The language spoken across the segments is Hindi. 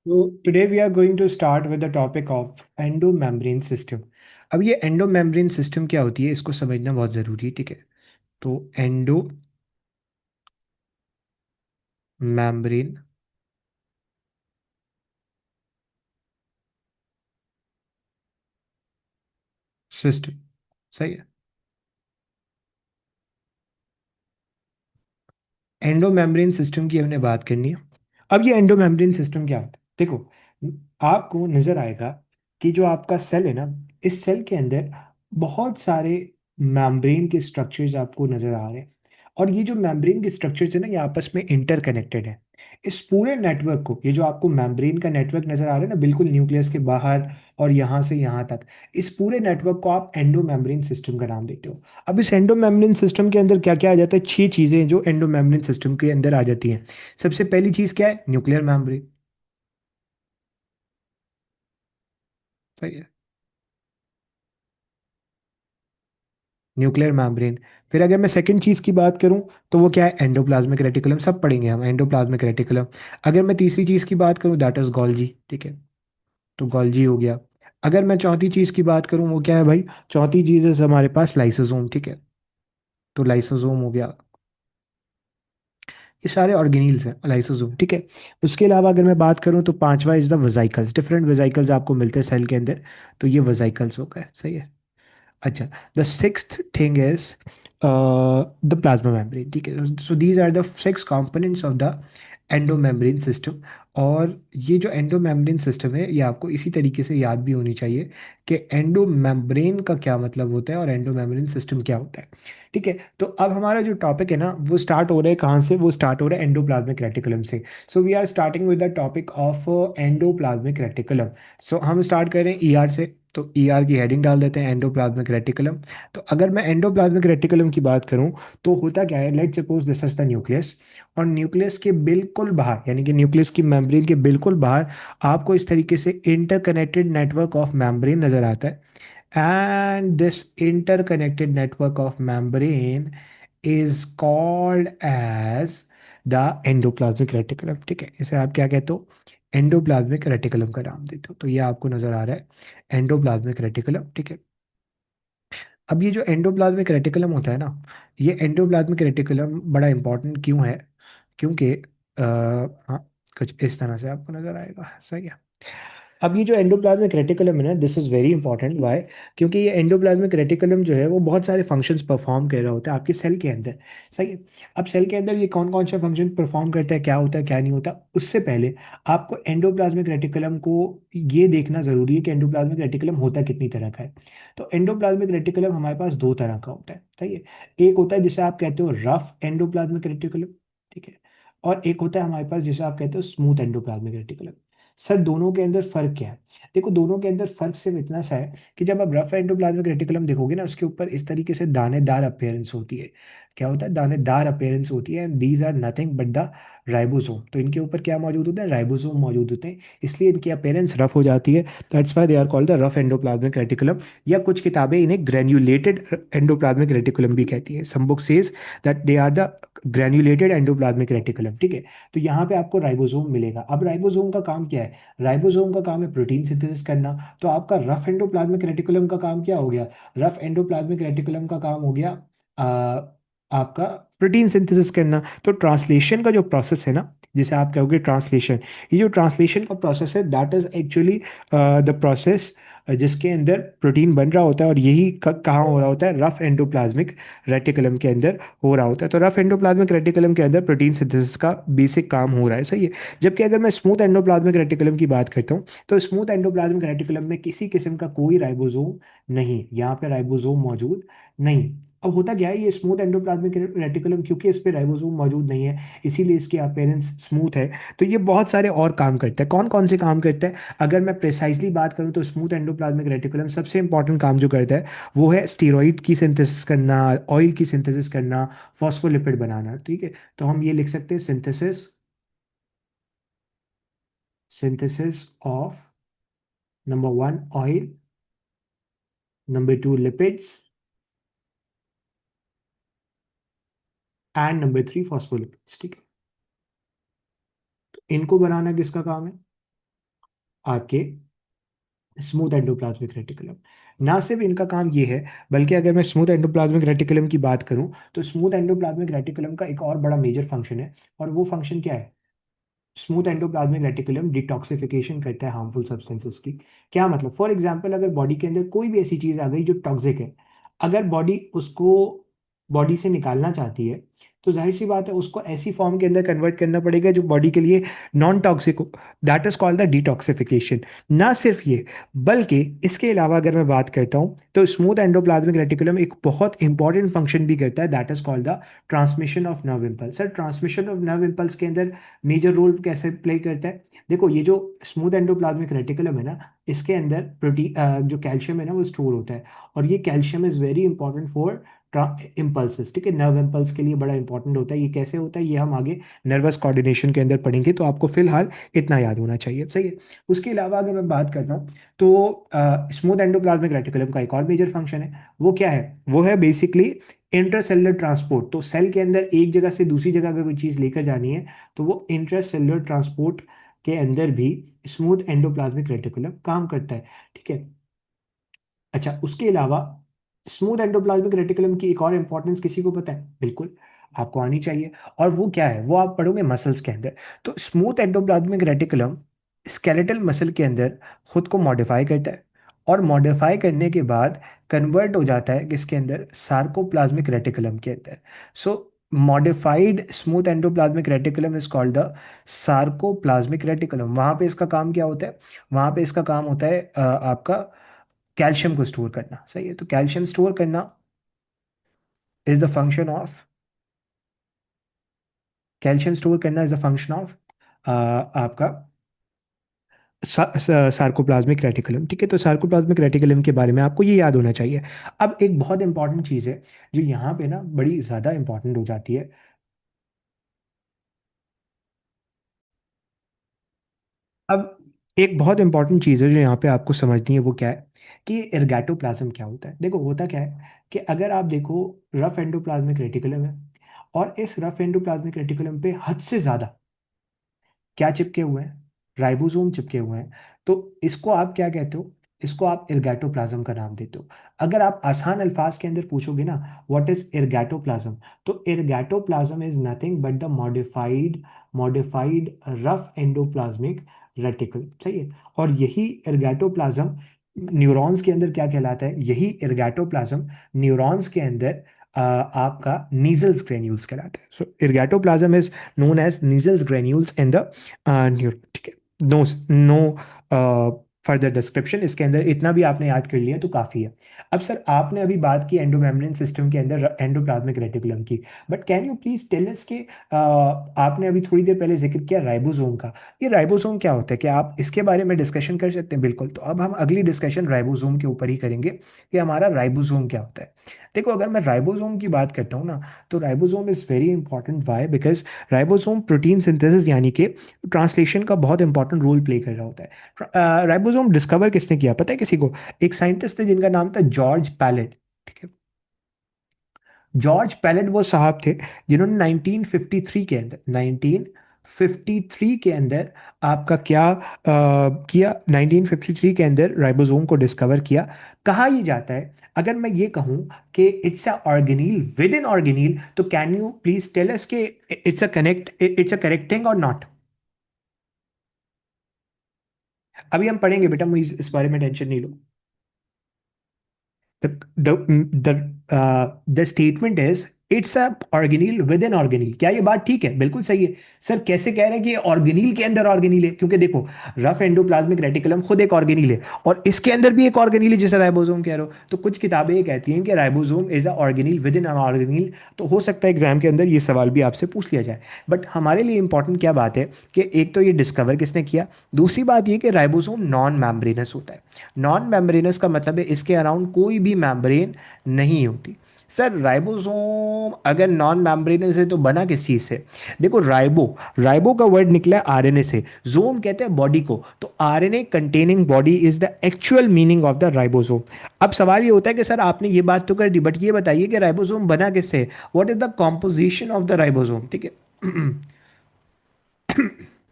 So today we are going to start with the topic of endomembrane system. अब ये एंडोमेम्ब्रेन सिस्टम क्या होती है इसको समझना बहुत ज़रूरी है, ठीक है। तो एंडोमेम्ब्रेन सिस्टम, सही है। एंडोमेम्ब्रेन सिस्टम की हमने बात करनी है। अब ये एंडोमेम्ब्रेन सिस्टम क्या होता है, देखो। आपको नजर आएगा कि जो आपका सेल है ना, इस सेल के अंदर बहुत सारे मेम्ब्रेन के स्ट्रक्चर्स आपको नजर आ रहे हैं। और ये जो मेम्ब्रेन के स्ट्रक्चर्स है ना, ये आपस में इंटरकनेक्टेड है। इस पूरे नेटवर्क को, ये जो आपको मेम्ब्रेन का नेटवर्क नजर आ रहा है ना, बिल्कुल न्यूक्लियस के बाहर और यहाँ से यहाँ तक, इस पूरे नेटवर्क को आप एंडोमेम्ब्रेन सिस्टम का नाम देते हो। अब इस एंडोमेम्ब्रेन सिस्टम के अंदर क्या क्या आ जाता है, छह चीजें जो एंडोमेम्ब्रेन सिस्टम के अंदर आ जाती हैं। सबसे पहली चीज क्या है, न्यूक्लियर मेम्ब्रेन। सही है, न्यूक्लियर मेम्ब्रेन। फिर अगर मैं सेकंड चीज की बात करूं तो वो क्या है, एंडोप्लाज्मिक रेटिकुलम। सब पढ़ेंगे हम एंडोप्लाज्मिक रेटिकुलम। अगर मैं तीसरी चीज की बात करूं दैट इज गोल्जी, ठीक है। तो गोल्जी हो गया। अगर मैं चौथी चीज की बात करूं वो क्या है भाई, चौथी चीज है हमारे पास लाइसोसोम, ठीक है। तो लाइसोसोम हो गया। ये सारे ऑर्गेनील्स हैं, लाइसोसोम, ठीक है। उसके अलावा अगर मैं बात करूं तो पांचवा is the vesicles. Different vesicles आपको मिलते हैं सेल के अंदर। तो ये वेसिकल्स हो गए, सही है। अच्छा, the sixth thing is the plasma membrane, ठीक है। So these are the six components of the endomembrane system. और ये जो एंडोमेम्ब्रेन सिस्टम है ये आपको इसी तरीके से याद भी होनी चाहिए कि एंडोमेम्ब्रेन का क्या मतलब होता है और एंडोमेम्ब्रेन सिस्टम क्या होता है, ठीक है। तो अब हमारा जो टॉपिक है ना वो स्टार्ट हो रहा है कहाँ से, वो स्टार्ट हो रहा है एंडोप्लाज्मिक रेटिकुलम से। So we are starting with the topic of endoplasmic reticulum. So हम स्टार्ट कर रहे हैं ईआर से। तो ईआर की हेडिंग डाल देते हैं एंडोप्लाज्मिक रेटिकुलम। तो अगर मैं एंडोप्लाज्मिक रेटिकुलम की बात करूं तो होता क्या है, let's suppose this is the nucleus. और न्यूक्लियस के बिल्कुल बाहर, यानी कि न्यूक्लियस की मेम्ब्रेन के बिल्कुल बाहर, आपको इस तरीके से इंटरकनेक्टेड नेटवर्क ऑफ मेम्ब्रेन नजर आता है। And this interconnected network of membrane is called as the endoplasmic reticulum, ठीक है। इसे आप क्या कहते हो, एंडोप्लाज्मिक रेटिकुलम का नाम देते हो। तो ये आपको नजर आ रहा है एंडोप्लाज्मिक रेटिकुलम, ठीक है। अब ये जो एंडोप्लाज्मिक रेटिकुलम होता है ना, ये एंडोप्लाज्मिक रेटिकुलम बड़ा इंपॉर्टेंट क्यों है, क्योंकि हाँ, कुछ इस तरह से आपको नजर आएगा, सही है। अब ये जो एंडोप्लाज्मिक रेटिकुलम है ना, this is very important, why, क्योंकि ये एंडोप्लाज्मिक रेटिकुलम जो है वो बहुत सारे फंक्शंस परफॉर्म कर रहा होता है आपके सेल के अंदर, सही है। अब सेल के अंदर ये कौन कौन से फंक्शन परफॉर्म करता है, क्या होता है क्या नहीं होता, उससे पहले आपको एंडोप्लाज्मिक रेटिकुलम को ये देखना जरूरी है कि एंडोप्लाज्मिक रेटिकुलम होता कितनी तरह का है। तो एंडोप्लाज्मिक रेटिकुलम हमारे पास दो तरह का होता है, सही है। एक होता है जिसे आप कहते हो रफ एंडोप्लाज्मिक रेटिकुलम, ठीक है। और एक होता है हमारे पास जिसे आप कहते हो स्मूथ एंडोप्लाज्मिक रेटिकुलम। सर दोनों के अंदर फर्क क्या है, देखो दोनों के अंदर फर्क सिर्फ इतना सा है कि जब आप रफ एंडोप्लाज्मिक रेटिकुलम देखोगे ना, उसके ऊपर इस तरीके से दानेदार अपीयरेंस होती है। क्या होता है, दानेदार अपीयरेंस होती है। And these are nothing but the ribosome. तो इनके ऊपर क्या मौजूद होता है, राइबोसोम मौजूद होते हैं, इसलिए इनकी अपीयरेंस रफ हो जाती है। That's why they are called the rough endoplasmic reticulum. या कुछ किताबें इन्हें ग्रेन्युलेटेड एंडोप्लाज्मिक रेटिकुलम भी कहती है। Some book says that they are the granulated endoplasmic reticulum, ठीक है। तो यहाँ पे आपको राइबोसोम मिलेगा। अब राइबोसोम का काम क्या है, राइबोसोम का काम है प्रोटीन सिंथेसिस करना। तो आपका रफ एंडोप्लाज्मिक रेटिकुलम का काम क्या हो गया, रफ एंडोप्लाज्मिक रेटिकुलम का काम हो गया आ, आपका प्रोटीन सिंथेसिस करना। तो ट्रांसलेशन का जो प्रोसेस है ना, जिसे आप कहोगे ट्रांसलेशन, ये जो ट्रांसलेशन का प्रोसेस है that is actually the process जिसके अंदर प्रोटीन बन रहा होता है। और यही कहाँ हो रहा होता है, रफ एंडोप्लाज्मिक रेटिकुलम के अंदर हो रहा होता है। तो रफ एंडोप्लाज्मिक रेटिकुलम के अंदर प्रोटीन सिंथेसिस का बेसिक काम हो रहा है, सही है। जबकि अगर मैं स्मूथ एंडोप्लाज्मिक रेटिकुलम की बात करता हूँ तो स्मूथ एंडोप्लाज्मिक रेटिकुलम में किसी किस्म का कोई राइबोसोम नहीं, यहाँ पे राइबोसोम मौजूद नहीं। अब होता क्या है, ये स्मूथ एंडोप्लाज्मिक रेटिकुलम क्योंकि इस पे राइबोसोम मौजूद नहीं है, इसीलिए इसकी अपीयरेंस स्मूथ है। तो ये बहुत सारे और काम करता है। कौन कौन से काम करता है, अगर मैं प्रिसाइजली बात करूं तो स्मूथ एंडोप्लाज्मिक रेटिकुलम सबसे इंपॉर्टेंट काम जो करता है वो है स्टीरॉइड की सिंथेसिस करना, ऑयल की सिंथेसिस करना, फॉस्फोलिपिड बनाना, ठीक है। तो हम ये लिख सकते हैं synthesis, synthesis of number one oil, number two lipids, and number three phospholipids, ठीक है। इनको बनाना किसका काम है, आपके स्मूथ एंडोप्लाज्मिक रेटिकुलम। ना सिर्फ इनका काम ये है, बल्कि अगर मैं स्मूथ एंडोप्लाज्मिक रेटिकुलम की बात करूं तो स्मूथ एंडोप्लाज्मिक रेटिकुलम का एक और बड़ा मेजर फंक्शन है, और वो फंक्शन क्या है? स्मूथ एंडोप्लाज्मिक रेटिकुलम डिटॉक्सिफिकेशन करता है हार्मफुल सब्सटेंसेस की। क्या मतलब? फॉर एग्जांपल, अगर बॉडी के अंदर कोई भी ऐसी चीज आ गई जो टॉक्सिक है, अगर बॉडी उसको बॉडी से निकालना चाहती है, तो जाहिर सी बात है उसको ऐसी फॉर्म के अंदर कन्वर्ट करना पड़ेगा जो बॉडी के लिए नॉन टॉक्सिक हो। That is called the detoxification. ना सिर्फ ये, बल्कि इसके अलावा अगर मैं बात करता हूं तो स्मूथ एंडोप्लाज्मिक रेटिकुलम एक बहुत इंपॉर्टेंट फंक्शन भी करता है, that is called the transmission of nerve impulse. Sir, transmission of nerve impulse के अंदर मेजर रोल कैसे प्ले करता है? देखो, ये जो स्मूथ एंडोप्लाज्मिक रेटिकुलम है ना, इसके अंदर प्रोटीन जो कैल्शियम है ना वो स्टोर होता है, और ये calcium is very important for impulses. ठीक है, नर्व इम्पल्स के लिए बड़ा इंपॉर्टेंट होता है। ये कैसे होता है ये हम आगे नर्वस कोऑर्डिनेशन के अंदर पढ़ेंगे, तो आपको फिलहाल इतना याद होना चाहिए, सही है। उसके अलावा अगर मैं बात करता हूँ तो स्मूथ एंडोप्लाज्मिक रेटिकुलम का एक और मेजर फंक्शन है, वो क्या है? वो है बेसिकली इंट्रासेलुलर ट्रांसपोर्ट। तो सेल के अंदर एक जगह से दूसरी जगह अगर कोई चीज लेकर जानी है, तो वो इंट्रासेलुलर ट्रांसपोर्ट के अंदर भी स्मूथ एंडोप्लाज्मिक रेटिकुलम काम करता है। ठीक है। अच्छा, उसके अलावा स्मूथ एंडोप्लाज्मिक रेटिकुलम की एक और इंपॉर्टेंस किसी को पता है? बिल्कुल, आपको आनी चाहिए। और वो क्या है? वो आप पढ़ोगे मसल्स के अंदर। तो smooth endoplasmic reticulum skeletal muscle के अंदर खुद को मॉडिफाई करता है, और मॉडिफाई करने के बाद कन्वर्ट हो जाता है किसके अंदर? सार्कोप्लाज्मिक रेटिकुलम के अंदर। So modified smooth endoplasmic reticulum is called the sarcoplasmic reticulum. वहां पे इसका काम क्या होता है? वहां पे इसका काम होता है आपका कैल्शियम को स्टोर करना, सही है। तो कैल्शियम स्टोर करना is the function of calcium store करना इज द फंक्शन ऑफ आपका सार्कोप्लाज्मिक रेटिकुलम। ठीक है, तो सार्कोप्लाज्मिक रेटिकुलम के बारे में आपको ये याद होना चाहिए। अब एक बहुत इंपॉर्टेंट चीज़ है जो यहाँ पे ना बड़ी ज़्यादा इंपॉर्टेंट हो जाती है। अब एक बहुत इंपॉर्टेंट चीज़ है जो यहाँ पे आपको समझनी है, वो क्या है? कि एर्गैटोप्लाज्म क्या होता है। देखो, होता क्या है कि अगर आप देखो, रफ एंडोप्लाज्मिक रेटिकुलम है, और इस रफ एंडोप्लाज्मिक रेटिकुलम पे हद से ज़्यादा क्या चिपके हुए हैं? राइबोसोम चिपके हुए हैं। तो इसको आप क्या कहते हो? इसको आप इर्गैटोप्लाज्म का नाम देते हो। अगर आप आसान अल्फाज के अंदर पूछोगे ना, व्हाट इज इर्गैटोप्लाज्म, तो ergatoplasm is nothing but the modified rough endoplasmic reticle, सही है। और यही इर्गैटोप्लाज्म न्यूरॉन्स के अंदर क्या कहलाता है? यही इर्गैटोप्लाज्म न्यूरॉन्स के अंदर आपका नीजल्स ग्रेन्यूल्स कहलाता है। सो इर्गैटोप्लाज्म is known as Nissls granules in the ठीक है। नो नो फर्दर डिस्क्रिप्शन, इसके अंदर इतना भी आपने याद कर लिया तो काफ़ी है। अब सर, आपने अभी बात की एंडोमेम्ब्रेन सिस्टम के अंदर एंडोप्लाज्मिक रेटिकुलम की, but can you please tell us कि आपने अभी थोड़ी देर पहले जिक्र किया राइबोसोम का। ये राइबोसोम क्या होता है? क्या आप इसके बारे में डिस्कशन कर सकते हैं? बिल्कुल, तो अब हम अगली डिस्कशन राइबोसोम के ऊपर ही करेंगे कि हमारा राइबोसोम क्या होता है। देखो, अगर मैं राइबोसोम की बात करता हूँ ना, तो ribosome is very important. Why? Because ribosome protein synthesis यानी कि ट्रांसलेशन का बहुत इंपॉर्टेंट रोल प्ले कर रहा होता है। राइबोसोम डिस्कवर किसने किया पता है किसी को? एक साइंटिस्ट थे जिनका नाम था जॉर्ज पैलेट। ठीक है, जॉर्ज पैलेट वो साहब थे जिन्होंने 1953 के अंदर 1953 के अंदर आपका क्या किया? 1953 के अंदर राइबोसोम को डिस्कवर किया। कहा यह जाता है, अगर मैं ये कहूं कि it's a organelle within organelle, तो can you please tell us के इट्स अ करेक्ट थिंग और नॉट? अभी हम पढ़ेंगे बेटा, मुझे इस बारे में टेंशन नहीं लो। the the statement is it's a organelle with an organelle. क्या ये बात ठीक है? बिल्कुल सही है। सर, कैसे कह रहे हैं कि ये ऑर्गेनील के अंदर ऑर्गेनील है? क्योंकि देखो, रफ एंडोप्लाज्मिक रेटिकुलम खुद एक ऑर्गेनील है, और इसके अंदर भी एक ऑर्गेनील है जिसे राइबोसोम कह रहे हो। तो कुछ किताबें ये कहती हैं कि ribosome is a organelle within an organelle. तो हो सकता है एग्जाम के अंदर ये सवाल भी आपसे पूछ लिया जाए। बट हमारे लिए इंपॉर्टेंट क्या बात है कि एक तो ये डिस्कवर किसने किया, दूसरी बात ये कि राइबोसोम नॉन मेम्ब्रेनस होता है। नॉन मेम्ब्रेनस का मतलब है इसके अराउंड कोई भी मेम्ब्रेन नहीं होती। सर, राइबोसोम अगर नॉन मेम्ब्रेनस है तो बना किस चीज से? देखो, राइबो राइबो का वर्ड निकला है आरएनए से। जोम कहते हैं बॉडी को, तो RNA containing body is the actual meaning of the ribosome. अब सवाल ये होता है कि सर आपने ये बात तो कर दी, बट ये बताइए कि राइबोसोम बना किससे? What is the composition of the ribosome? ठीक है,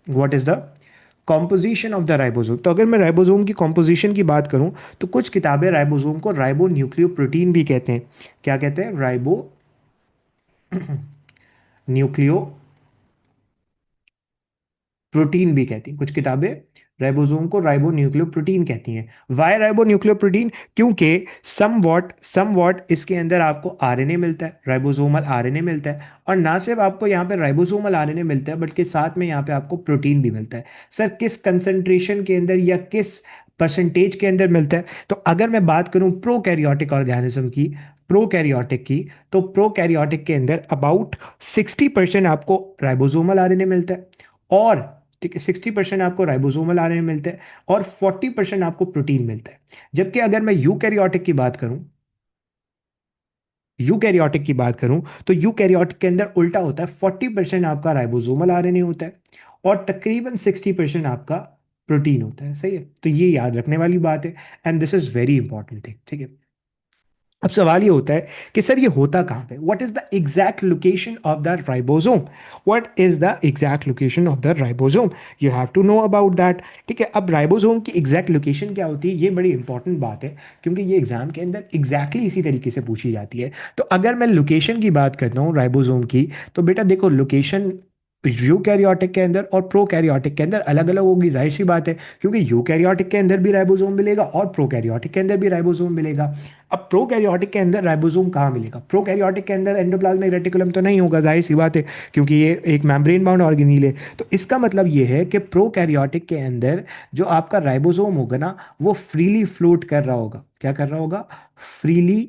what is the composition of the ribosome, तो अगर मैं राइबोसोम की कॉम्पोजिशन की बात करूं तो कुछ किताबें राइबोसोम को राइबो न्यूक्लियोप्रोटीन भी कहते हैं। क्या कहते हैं? राइबो न्यूक्लियो प्रोटीन भी कहती हैं कुछ किताबें। राइबोसोम को राइबो न्यूक्लियोप्रोटीन कहती हैं। Why ribonucleoprotein? क्योंकि समवॉट इसके अंदर आपको आरएनए मिलता है, राइबोसोमल आरएनए मिलता है। और ना सिर्फ आपको यहाँ पे राइबोसोमल आरएनए मिलता है, बल्कि साथ में यहाँ पे आपको प्रोटीन भी मिलता है। सर किस कंसंट्रेशन के अंदर या किस परसेंटेज के अंदर मिलता है? तो अगर मैं बात करूं प्रोकैरियोटिक ऑर्गेनिज्म की, प्रोकैरियोटिक की, तो प्रोकैरियोटिक के अंदर अबाउट 60% आपको राइबोसोमल आरएनए मिलता है। और ठीक है, 60% आपको राइबोसोमल आरएनए मिलता है और 40% आपको प्रोटीन मिलता है। जबकि अगर मैं यूकैरियोटिक की बात करूं, यूकैरियोटिक की बात करूं तो यूकैरियोटिक के अंदर उल्टा होता है, 40% आपका राइबोसोमल आरएनए होता है और तकरीबन 60% आपका प्रोटीन होता है। सही है, तो ये याद रखने वाली बात है, and this is very important thing. ठीक है, अब सवाल ये होता है कि सर ये होता कहाँ पे? What is the exact location of the ribosome? What is the exact location of the ribosome? You have to know about that. ठीक है, अब राइबोसोम की एग्जैक्ट लोकेशन क्या होती है, ये बड़ी इंपॉर्टेंट बात है, क्योंकि ये एग्जाम के अंदर एग्जैक्टली इसी तरीके से पूछी जाती है। तो अगर मैं लोकेशन की बात करता हूँ राइबोसोम की, तो बेटा देखो लोकेशन यूकैरियोटिक के अंदर और प्रोकैरियोटिक के अंदर अलग अलग होगी, जाहिर सी बात है, क्योंकि यूकैरियोटिक के अंदर भी राइबोसोम मिलेगा और प्रोकैरियोटिक के अंदर भी राइबोसोम मिलेगा। अब प्रोकैरियोटिक के अंदर राइबोसोम कहाँ मिलेगा? प्रोकैरियोटिक के अंदर एंडोप्लाज्मिक रेटिकुलम तो नहीं होगा, जाहिर सी बात है, क्योंकि ये एक मेम्ब्रेन बाउंड ऑर्गेनील है। तो इसका मतलब ये है कि प्रोकैरियोटिक के अंदर जो आपका राइबोसोम होगा ना, वो फ्रीली फ्लोट कर रहा होगा। क्या कर रहा होगा? फ्रीली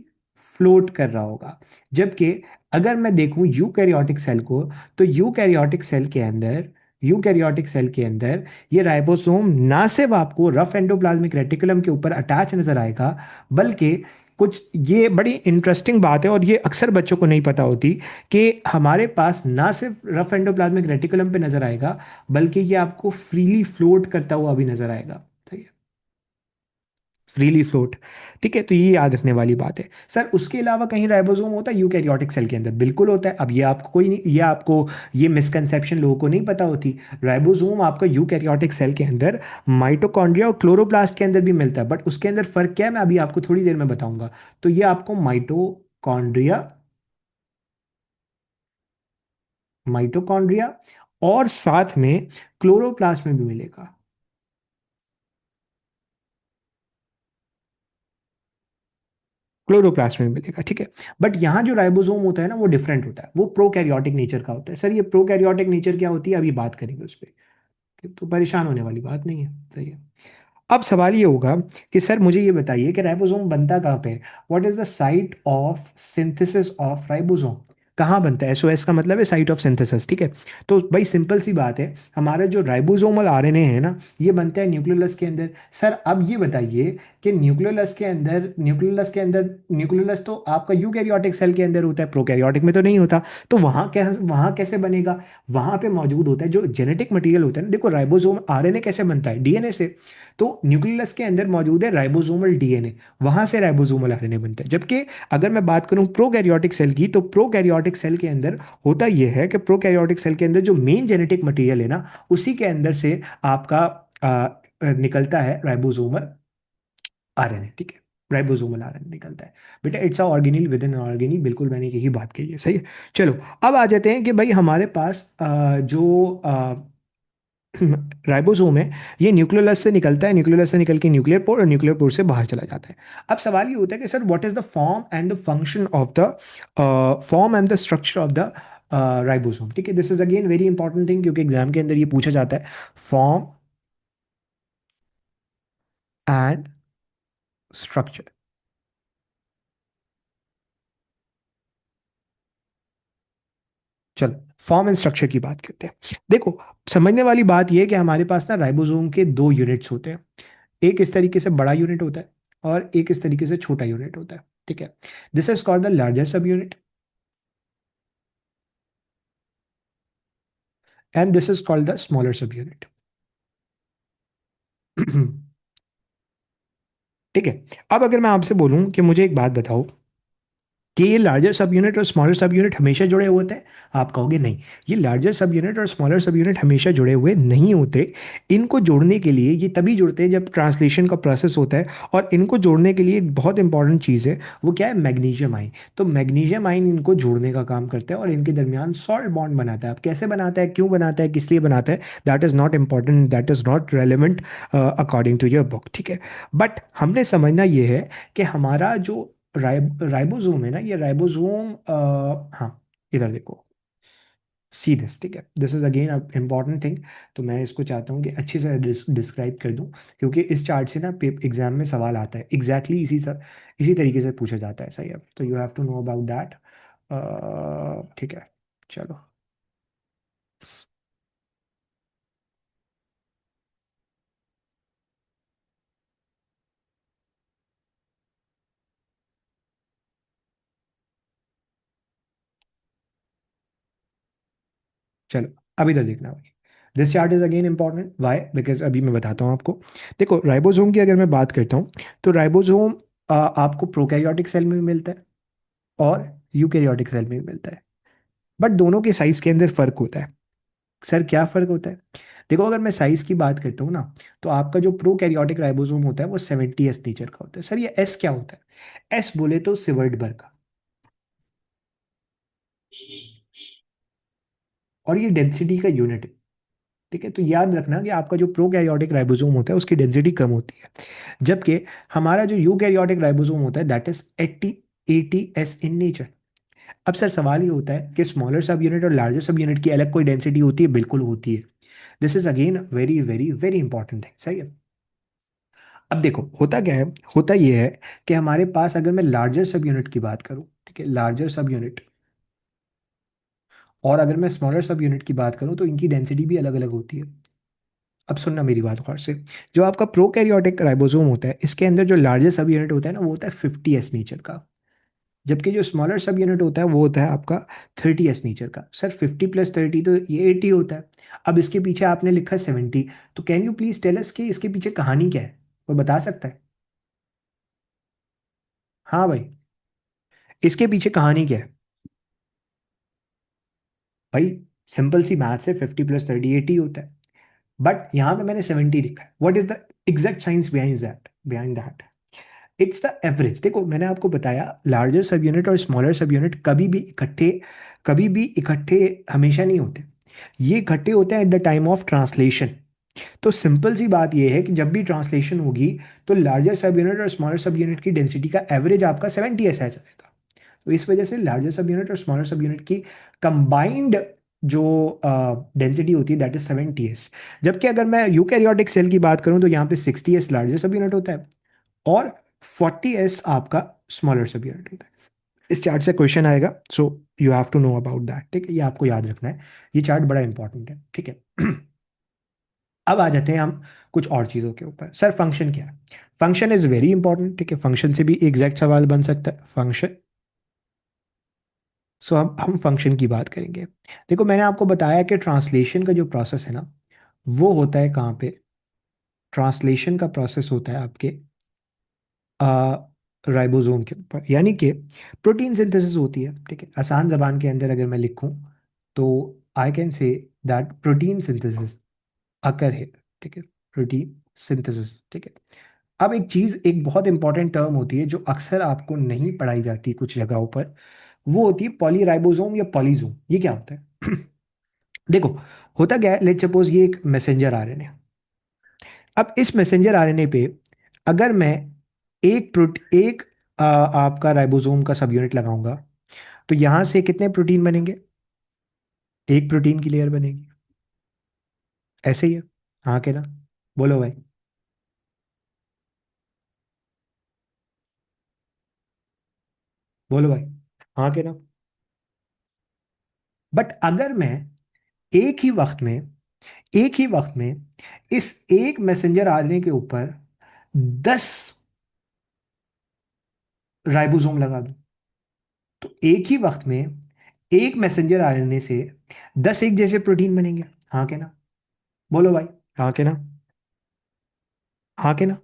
फ्लोट कर रहा होगा। जबकि अगर मैं देखूं यूकैरियोटिक सेल को, तो यूकैरियोटिक सेल के अंदर, यूकैरियोटिक सेल के अंदर ये राइबोसोम ना सिर्फ आपको रफ एंडोप्लाज्मिक रेटिकुलम के ऊपर अटैच नजर आएगा, बल्कि कुछ, ये बड़ी इंटरेस्टिंग बात है और ये अक्सर बच्चों को नहीं पता होती, कि हमारे पास ना सिर्फ रफ एंडोप्लाज्मिक रेटिकुलम पे नजर आएगा, बल्कि ये आपको फ्रीली फ्लोट करता हुआ भी नजर आएगा। सही है, फ्रीली फ्लोट। ठीक है, तो ये याद रखने वाली बात है। सर उसके अलावा कहीं राइबोसोम होता है यूकैरियोटिक सेल के अंदर? बिल्कुल होता है। अब ये आपको कोई नहीं, ये आपको, ये मिसकंसेप्शन लोगों को नहीं पता होती। राइबोसोम आपका यूकैरियोटिक सेल के अंदर माइटोकॉन्ड्रिया और क्लोरोप्लास्ट के अंदर भी मिलता है, बट उसके अंदर फर्क क्या है मैं अभी आपको थोड़ी देर में बताऊंगा। तो ये आपको माइटोकॉन्ड्रिया, माइटोकॉन्ड्रिया और साथ में क्लोरोप्लास्ट में भी मिलेगा। क्लोरोप्लास्ट में मिलेगा। ठीक है, बट यहाँ जो राइबोसोम होता है ना, वो डिफरेंट होता है, वो प्रोकैरियोटिक नेचर का होता है। सर ये प्रोकैरियोटिक नेचर क्या होती है, अभी बात करेंगे उस पर, तो परेशान होने वाली बात नहीं है। सही है, अब सवाल ये होगा कि सर मुझे ये बताइए कि राइबोसोम बनता कहाँ पे है? What is the site of synthesis of ribosome? कहाँ बनता है? एसओएस का मतलब है साइट ऑफ सिंथेसिस। ठीक है, तो भाई सिंपल सी बात है, हमारा जो राइबोसोमल आरएनए है ना, ये बनता है न्यूक्लियोलस के अंदर। सर अब ये बताइए कि न्यूक्लियोलस तो आपका यूकैरियोटिक सेल के अंदर होता है, प्रोकैरियोटिक में तो नहीं होता। तो वहाँ कैसे बनेगा? वहाँ पे मौजूद होता है जो जेनेटिक मटेरियल होता है ना। देखो राइबोसोम आरएनए कैसे बनता है? डीएनए से। तो न्यूक्लियस के अंदर मौजूद है राइबोसोमल डीएनए, वहां से राइबोसोमल आरएनए बनता है। जबकि अगर मैं बात करूं प्रोकैरियोटिक सेल की, तो प्रोकैरियोटिक सेल के अंदर होता यह है कि प्रोकैरियोटिक सेल के अंदर जो मेन जेनेटिक मटेरियल है ना, उसी के अंदर से आपका निकलता है राइबोसोमल आरएनए। ठीक है, राइबोसोमल आरएनए निकलता है। बेटा it's a organelle within ऑर्गेनील, बिल्कुल मैंने यही बात कही है। सही है, चलो अब आ जाते हैं कि भाई हमारे पास जो राइबोसोम है, ये न्यूक्लियोलस से निकलता है, न्यूक्लियोलस से निकल के न्यूक्लियर पोर और न्यूक्लियर पोर से बाहर चला जाता है। अब सवाल ये होता है कि sir what is the form and the function of the, form and the structure of the ribosome? ठीक है, this is again very important thing, क्योंकि एग्जाम के अंदर ये पूछा जाता है, फॉर्म एंड स्ट्रक्चर। चलो फॉर्म एंड स्ट्रक्चर की बात करते हैं। देखो समझने वाली बात यह है कि हमारे पास ना राइबोसोम के दो यूनिट्स होते हैं। एक इस तरीके से बड़ा यूनिट होता है और एक इस तरीके से छोटा यूनिट होता है। ठीक है, this is called the larger सब unit and this is called the smaller सब यूनिट। ठीक है, अब अगर मैं आपसे बोलूं कि मुझे एक बात बताओ कि ये लार्जर सब यूनिट और स्मॉलर सब यूनिट हमेशा जुड़े हुए होते हैं? आप कहोगे नहीं, ये लार्जर सब यूनिट और स्मॉलर सब यूनिट हमेशा जुड़े हुए नहीं होते। इनको जोड़ने के लिए ये तभी जुड़ते हैं जब ट्रांसलेशन का प्रोसेस होता है। और इनको जोड़ने के लिए एक बहुत इंपॉर्टेंट चीज़ है, वो क्या है? Magnesium ion. तो मैग्नीशियम आयन इनको जोड़ने का काम करता है और इनके दरमियान सॉल्ट बॉन्ड बनाता है। अब कैसे बनाता है, क्यों बनाता है, किस लिए बनाता है, that is not important, that is not relevant according to your book, ठीक है। बट हमने समझना ये है कि हमारा जो राइबोसोम है ना, ये राइबोसोम, हाँ, इधर देखो, सी दिस, ठीक है, this is again important thing. तो मैं इसको चाहता हूँ कि अच्छे से डिस्क्राइब कर दूँ, क्योंकि इस चार्ट से ना एग्जाम में सवाल आता है एग्जैक्टली इसी तरीके से पूछा जाता है, सही है। तो you have to know about that, ठीक है। चलो, चलो, अब इधर देखना भाई। This chart is again important, why? Because अभी मैं बताता हूँ आपको। देखो, राइबोसोम की अगर मैं बात करता हूँ, तो राइबोसोम आपको प्रोकैरियोटिक सेल में भी मिलता है और यूकैरियोटिक सेल में भी मिलता है। बट दोनों के साइज के अंदर फर्क होता है। सर, क्या फर्क होता है? देखो, अगर मैं साइज की बात करता हूँ ना, तो आपका जो प्रोकैरियोटिक राइबोसोम होता है वो 70s नेचर का होता है। सर, ये एस क्या होता है? एस बोले तो सिवर्टबर्ग का। और ये डेंसिटी का यूनिट है, ठीक है। तो याद रखना कि आपका जो प्रोकैरियोटिक राइबोसोम होता है उसकी डेंसिटी कम होती है, जबकि हमारा जो यूकैरियोटिक राइबोसोम होता है that is 80s in nature. अब सर, सवाल ये होता है कि स्मॉलर सब यूनिट और लार्जर सब यूनिट की अलग कोई डेंसिटी होती है? बिल्कुल होती है। This is again very very very important thing, सही है। अब देखो, होता क्या है, होता ये है कि हमारे पास, अगर मैं लार्जर सब यूनिट की बात करूं, ठीक है, लार्जर सब यूनिट, और अगर मैं स्मॉलर सब यूनिट की बात करूं, तो इनकी डेंसिटी भी अलग अलग होती है। अब सुनना मेरी बात गौर से। जो आपका प्रोकैरियोटिक राइबोसोम होता है, इसके अंदर जो लार्जर सब यूनिट होता है ना, वो होता है 50s नेचर का। जबकि जो स्मॉलर सब यूनिट होता है वो होता है आपका 30s नेचर का। सर, 50 + 30 तो ये 80 होता है। अब इसके पीछे आपने लिखा है 70। तो can you please tell us कि इसके पीछे कहानी क्या है? कोई बता सकता है? हाँ भाई, इसके पीछे कहानी क्या है? भाई, सिंपल सी मैथ है, 50 + 30 80 होता है। बट यहां पे मैंने 70 लिखा है। What is the exact science behind that? It's the average. देखो, मैंने आपको बताया, लार्जर सब यूनिट और स्मॉलर सब यूनिट कभी भी इकट्ठे हमेशा नहीं होते। ये इकट्ठे होते हैं at the time of translation. तो सिंपल सी बात ये है कि जब भी ट्रांसलेशन होगी, तो लार्जर सब यूनिट और स्मॉलर सब यूनिट की डेंसिटी का एवरेज आपका 70s आ जाएगा। तो इस वजह से लार्जर सब यूनिट और स्मॉलर सब यूनिट की कंबाइंड जो डेंसिटी होती है दैट इज 70s। जबकि अगर मैं यूकैरियोटिक सेल की बात करूं, तो यहाँ पे 60s लार्जर सब यूनिट होता है और 40s आपका स्मॉलर सब यूनिट होता है। इस चार्ट से क्वेश्चन आएगा, so you have to know about that, ठीक है। ये आपको याद रखना है, ये चार्ट बड़ा इंपॉर्टेंट है, ठीक है। अब आ जाते हैं हम कुछ और चीज़ों के ऊपर। सर, फंक्शन क्या है? फंक्शन इज वेरी इंपॉर्टेंट, ठीक है। फंक्शन से भी एग्जैक्ट सवाल बन सकता है, फंक्शन। सो हम फंक्शन की बात करेंगे। देखो, मैंने आपको बताया कि ट्रांसलेशन का जो प्रोसेस है ना, वो होता है कहाँ पे? ट्रांसलेशन का प्रोसेस होता है आपके राइबोसोम के ऊपर, यानी कि प्रोटीन सिंथेसिस होती है, ठीक है। आसान जबान के अंदर अगर मैं लिखूं, तो I can say that protein synthesis occur है, ठीक है। प्रोटीन सिंथेसिस, ठीक है। अब एक चीज, एक बहुत इंपॉर्टेंट टर्म होती है जो अक्सर आपको नहीं पढ़ाई जाती कुछ जगहों पर, वो होती है पॉलीराइबोसोम या पॉलीजोम। ये क्या होता है? देखो, होता क्या है, लेट सपोज ये एक मैसेंजर आरएनए। अब इस मैसेंजर आरएनए पे अगर मैं एक आपका राइबोसोम का सब यूनिट लगाऊंगा, तो यहां से कितने प्रोटीन बनेंगे? एक प्रोटीन की लेयर बनेगी। ऐसे ही है? हाँ के ना? बोलो भाई। बोलो भाई। हाँ के ना? बट अगर मैं एक ही वक्त में एक ही वक्त में इस एक मैसेंजर आरएनए के ऊपर 10 राइबोसोम लगा दूं, तो एक ही वक्त में एक मैसेंजर आरएनए से 10 एक जैसे प्रोटीन बनेंगे। हाँ के ना? बोलो भाई। हाँ के ना? हाँ के ना?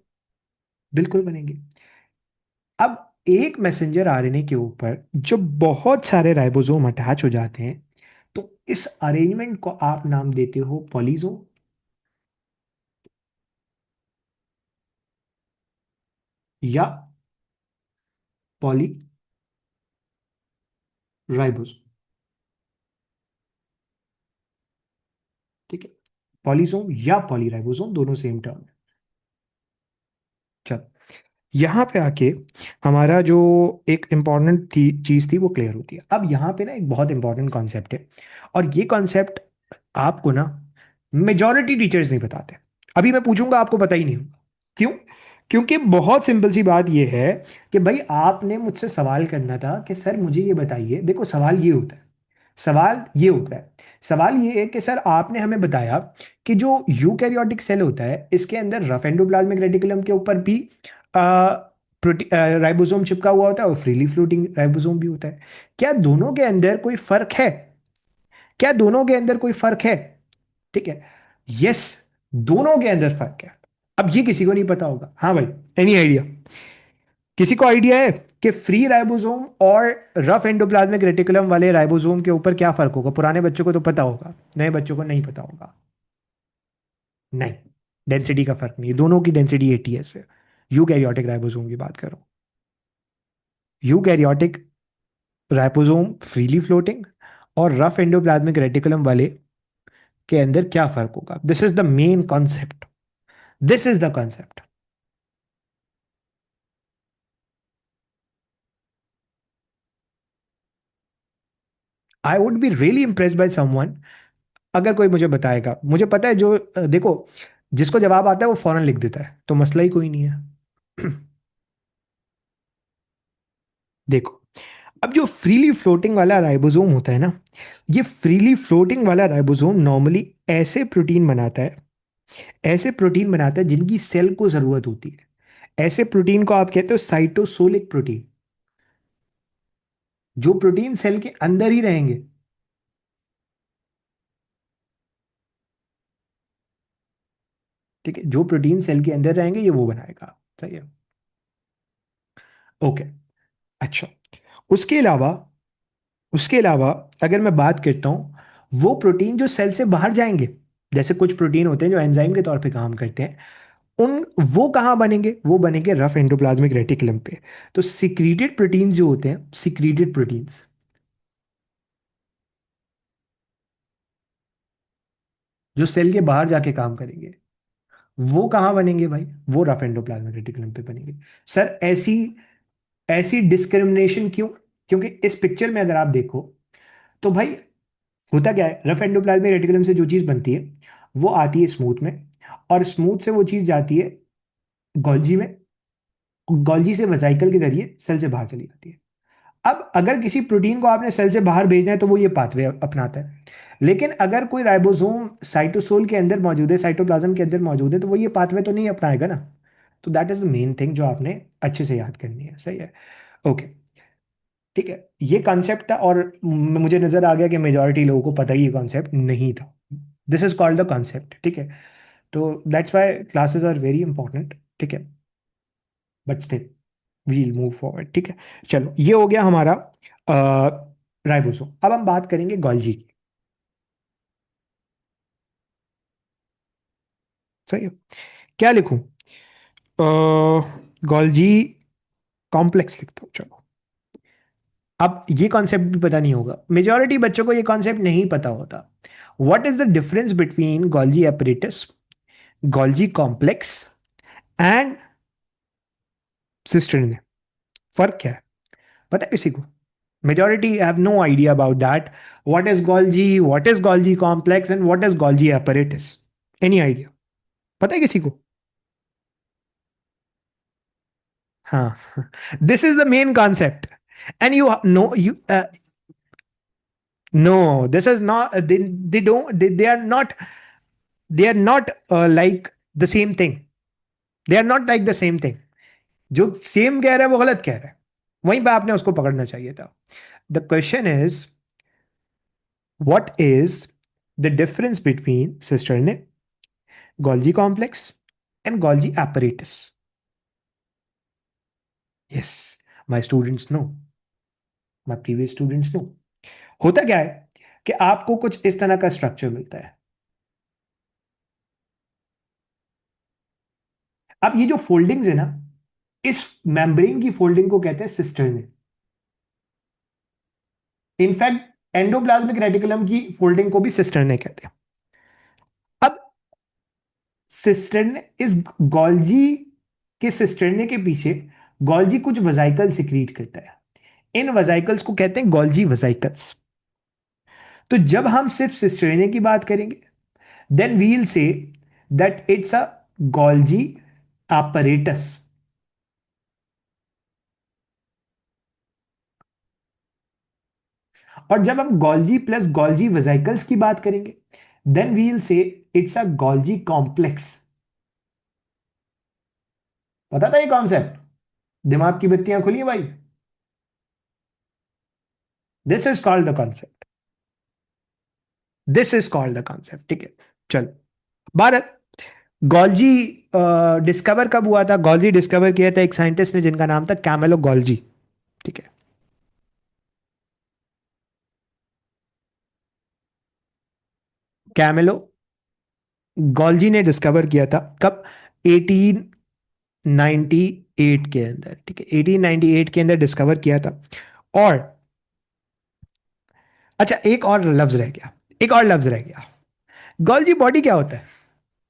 बिल्कुल बनेंगे। अब एक मैसेंजर आरएनए के ऊपर जब बहुत सारे राइबोसोम अटैच हो जाते हैं तो इस अरेंजमेंट को आप नाम देते हो पॉलीसोम या पॉली राइबोसोम। ठीक है, पॉलीसोम या पॉलीराइबोसोम दोनों सेम टर्म है। चल, यहाँ पे आके हमारा जो एक इंपॉर्टेंट चीज थी वो क्लियर होती है। अब यहाँ पे ना एक बहुत इंपॉर्टेंट कॉन्सेप्ट है, और ये कॉन्सेप्ट आपको ना मेजॉरिटी टीचर्स नहीं बताते। अभी मैं पूछूंगा आपको पता ही नहीं होगा। क्यों? क्योंकि बहुत सिंपल सी बात ये है कि भाई आपने मुझसे सवाल करना था कि सर मुझे ये बताइए। देखो सवाल ये होता है, सवाल ये होता है सवाल ये है कि सर आपने हमें बताया कि जो यूकैरियोटिक सेल होता है इसके अंदर रफ एंडोप्लाज्मिक रेटिकुलम के ऊपर भी राइबोसोम चिपका हुआ होता है और फ्रीली फ्लोटिंग राइबोसोम भी होता है। क्या दोनों के अंदर कोई फर्क है? क्या दोनों के अंदर कोई फर्क है? ठीक है, यस, दोनों के अंदर फर्क है। अब ये किसी को नहीं पता होगा। हाँ भाई, एनी आइडिया? किसी को आइडिया है कि फ्री राइबोसोम और रफ एंडोप्लाज्मिक रेटिकुलम वाले राइबोसोम के ऊपर क्या फर्क होगा? पुराने बच्चों को तो पता होगा, नए बच्चों को नहीं पता होगा। नहीं, डेंसिटी का फर्क नहीं है, दोनों की डेंसिटी एटीएस है। यूकैरियोटिक राइबोसोम की बात कर रहा हूं। यूकैरियोटिक राइबोसोम फ्रीली फ्लोटिंग और रफ एंडोप्लाज्मिक रेटिकुलम वाले के अंदर क्या फर्क होगा? This is the main concept. This is the concept. I would be really impressed by someone अगर कोई मुझे बताएगा। मुझे पता है जो देखो, जिसको जवाब आता है वो फौरन लिख देता है, तो मसला ही कोई नहीं है। देखो, अब जो फ्रीली फ्लोटिंग वाला राइबोसोम होता है ना, ये फ्रीली फ्लोटिंग वाला राइबोसोम नॉर्मली ऐसे प्रोटीन बनाता है जिनकी सेल को जरूरत होती है। ऐसे प्रोटीन को आप कहते हो साइटोसोलिक प्रोटीन, जो प्रोटीन सेल के अंदर ही रहेंगे। ठीक है, जो प्रोटीन सेल के अंदर रहेंगे ये वो बनाएगा। सही है, ओके। अच्छा, उसके अलावा उसके अलावा अगर मैं बात करता हूं वो प्रोटीन जो सेल से बाहर जाएंगे, जैसे कुछ प्रोटीन होते हैं जो एंजाइम के तौर पे काम करते हैं, उन वो कहाँ बनेंगे? वो बनेंगे रफ एंडोप्लाज्मिक रेटिकुलम पे। तो सिक्रीटेड प्रोटीन्स जो होते हैं, सिक्रीटेड प्रोटीन्स जो सेल के बाहर जाके काम करेंगे, वो कहाँ बनेंगे भाई? वो रफ एंडोप्लाज्मिक रेटिकुलम पे बनेंगे। सर ऐसी ऐसी डिस्क्रिमिनेशन क्यों? क्योंकि इस पिक्चर में अगर आप देखो तो भाई होता क्या है, रफ एंडोप्लाज्मिक रेटिकुलम से जो चीज बनती है वो आती है स्मूथ में, और स्मूथ से वो चीज जाती है गोल्जी में, गोल्जी से वेसिकल के जरिए सेल से बाहर चली जाती है। अब अगर किसी प्रोटीन को आपने सेल से बाहर भेजना है तो वो ये पाथवे अपनाता है। लेकिन अगर कोई राइबोसोम साइटोसोल के अंदर मौजूद है, साइटोप्लाज्म के अंदर मौजूद है, तो वो ये पाथवे तो नहीं अपनाएगा ना। तो that is the main thing जो आपने अच्छे से याद करनी है। सही है, ओके। ठीक है, ये कॉन्सेप्ट था, और मुझे नजर आ गया कि मेजोरिटी लोगों को पता ही ये कॉन्सेप्ट नहीं था। This is called the concept. ठीक है, तो that's why classes are very important. ठीक है, but still we'll move forward. ठीक है, चलो ये हो गया हमारा राइबोसोम। अब हम बात करेंगे गोल्जी की। सही है, क्या लिखूं? गोल्जी कॉम्प्लेक्स लिखता हूं, चलो। अब ये कॉन्सेप्ट भी पता नहीं होगा, मेजॉरिटी बच्चों को ये कॉन्सेप्ट नहीं पता होता। What is the difference between Golgi apparatus, Golgi complex and cistern? फर्क क्या है? पता है किसी को? Majority have no idea about that. What is Golgi, what is Golgi complex and what is Golgi apparatus? Any idea? पता है किसी को? हाँ, this is the main concept. And you know you no, this is not they don't they are not like the same thing. They are not like the same thing. जो सेम कह रहा है वो गलत कह रहा है, वहीं पे आपने उसको पकड़ना चाहिए था। The question is what is the difference between sister ने Golgi complex and Golgi apparatus? Yes, my students no, my previous students no. होता क्या है कि आपको कुछ इस तरह का स्ट्रक्चर मिलता है। अब ये जो फोल्डिंग्स है ना, इस मेम्ब्रेन की फोल्डिंग को कहते हैं सिस्टर्ने। इनफैक्ट एंडोप्लाज्मिक रेटिकुलम की फोल्डिंग को भी सिस्टर्ने कहते हैं। अब सिस्टर्ने, इस गोल्जी के सिस्टर्ने के पीछे गोल्जी कुछ वजाइकल सिक्रीट करता है। इन वजाइकल्स को कहते हैं गोल्जी वजाइकल्स। तो जब हम सिर्फ सिस्टर्ने की बात करेंगे, then we will say that it's a Golgi apparatus। और जब हम गोल्जी प्लस गोल्जी वेसिकल्स की बात करेंगे, then we will say it's a Golgi complex. पता था ये कॉन्सेप्ट? दिमाग की बत्तियां खुली हैं भाई। This is called the concept, this is called the concept. ठीक है, चलो। भारत, गॉल्जी डिस्कवर कब हुआ था? गॉल्जी डिस्कवर किया था एक साइंटिस्ट ने जिनका नाम था कैमेलो गॉल्जी। ठीक है, कैमेलो गॉल्जी ने डिस्कवर किया था कब? 1898 के अंदर। ठीक है, 1898 के अंदर डिस्कवर किया था। और अच्छा, एक और लफ्ज रह गया, एक और लफ्ज रह गया। गॉल्जी बॉडी क्या होता है?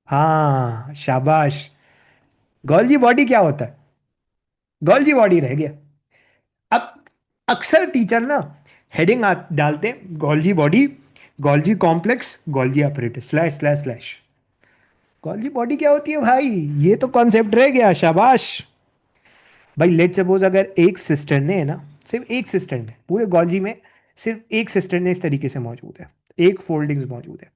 हाँ, शाबाश। गॉल्जी बॉडी क्या होता है? गॉल्जी बॉडी रह गया। अब अक्सर टीचर ना हेडिंग डालते हैं Golgi body, Golgi complex, Golgi apparatus slash slash slash. Golgi body क्या होती है भाई? ये तो कॉन्सेप्ट रह गया, शाबाश। भाई लेट सपोज अगर एक सिस्टर्ने है ना, सिर्फ एक सिस्टर्ने पूरे गॉल्जी में, सिर्फ एक सिस्टर्ने इस तरीके से मौजूद है, एक फोल्डिंग्स मौजूद है,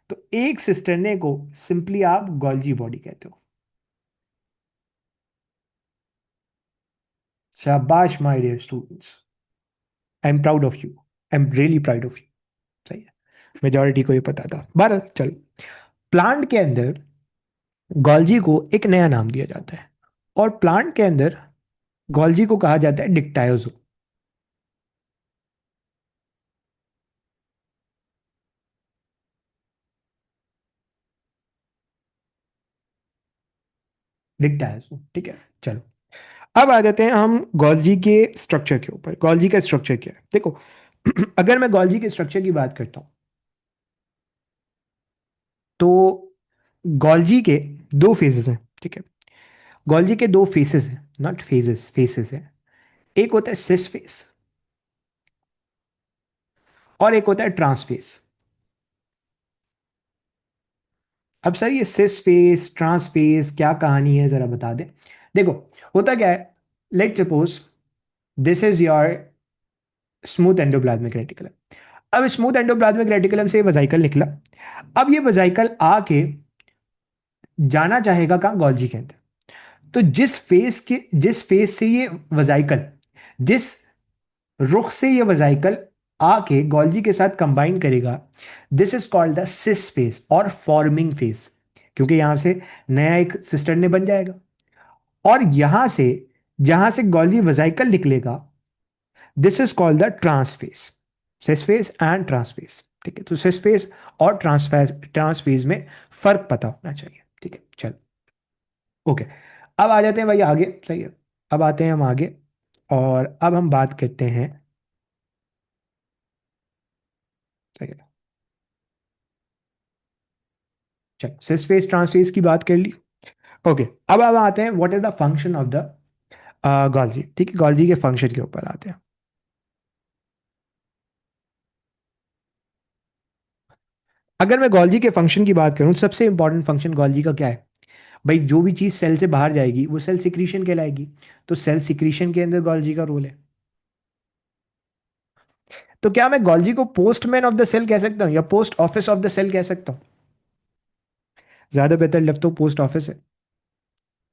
तो एक सिस्टर्ने को सिंपली आप गॉल्जी बॉडी कहते हो। शाबाश my dear students, I am proud of you, I am really proud of you. सही है, मेजोरिटी को ये पता था। बहरहाल चलो, प्लांट के अंदर गॉल्जी को एक नया नाम दिया जाता है, और प्लांट के अंदर गॉल्जी को कहा जाता है डिक्टायोजो। डिक्टायोजो, ठीक है, चलो। अब आ जाते हैं हम गॉल्जी के स्ट्रक्चर के ऊपर। गॉल्जी का स्ट्रक्चर क्या है देखो। अगर मैं गॉल्जी के स्ट्रक्चर की बात करता हूं, तो गॉल्जी के दो फेजेस हैं। ठीक है, गॉल्जी के दो फेसेस हैं, नॉट फेजेस, फेसेस हैं। एक होता है सिस फेस, और एक होता है ट्रांस फेस। अब सर ये सिस फेस ट्रांस फेस क्या कहानी है, जरा बता दें। देखो, होता क्या है, let suppose this is your smooth endoplasmic reticulum. अब स्मूथ एंडोप्लाज्मिक रेटिकुलम से वेसिकल निकला। अब ये वेसिकल आके जाना चाहेगा कहाँ? गॉल्जी के अंदर। तो जिस फेस से ये वेसिकल, जिस रुख से ये वेसिकल आके गॉल्जी के साथ कंबाइन करेगा, this is called the cis face और फॉर्मिंग फेस, क्योंकि यहां से नया एक सिस्टर ने बन जाएगा। और यहां से जहां से गॉल्जी वेसिकल निकलेगा, this is called the trans face. Cis face and trans face. ठीक है, तो सिस फेस और ट्रांसफेस में फर्क पता होना चाहिए। ठीक है, चलो, ओके। अब आ जाते हैं भाई आगे, सही है। अब आते हैं हम आगे, और अब हम बात करते हैं, सही है, चलो, सिस फेस ट्रांसफेस की बात कर ली। ओके, अब आते हैं what is the function of the Golgi. ठीक है, गॉल्जी के फंक्शन के ऊपर आते हैं। अगर मैं गॉल्जी के फंक्शन की बात करूं, सबसे इंपॉर्टेंट फंक्शन गॉल्जी का क्या है? भाई जो भी चीज सेल से बाहर जाएगी वो सेल सिक्रीशन कहलाएगी। तो सेल सिक्रीशन के अंदर गॉल्जी का रोल है। तो क्या मैं गॉल्जी को पोस्टमैन ऑफ द सेल कह सकता हूं, या post office of the cell कह सकता हूं? ज्यादा बेहतर लफ्ज तो पोस्ट ऑफिस है,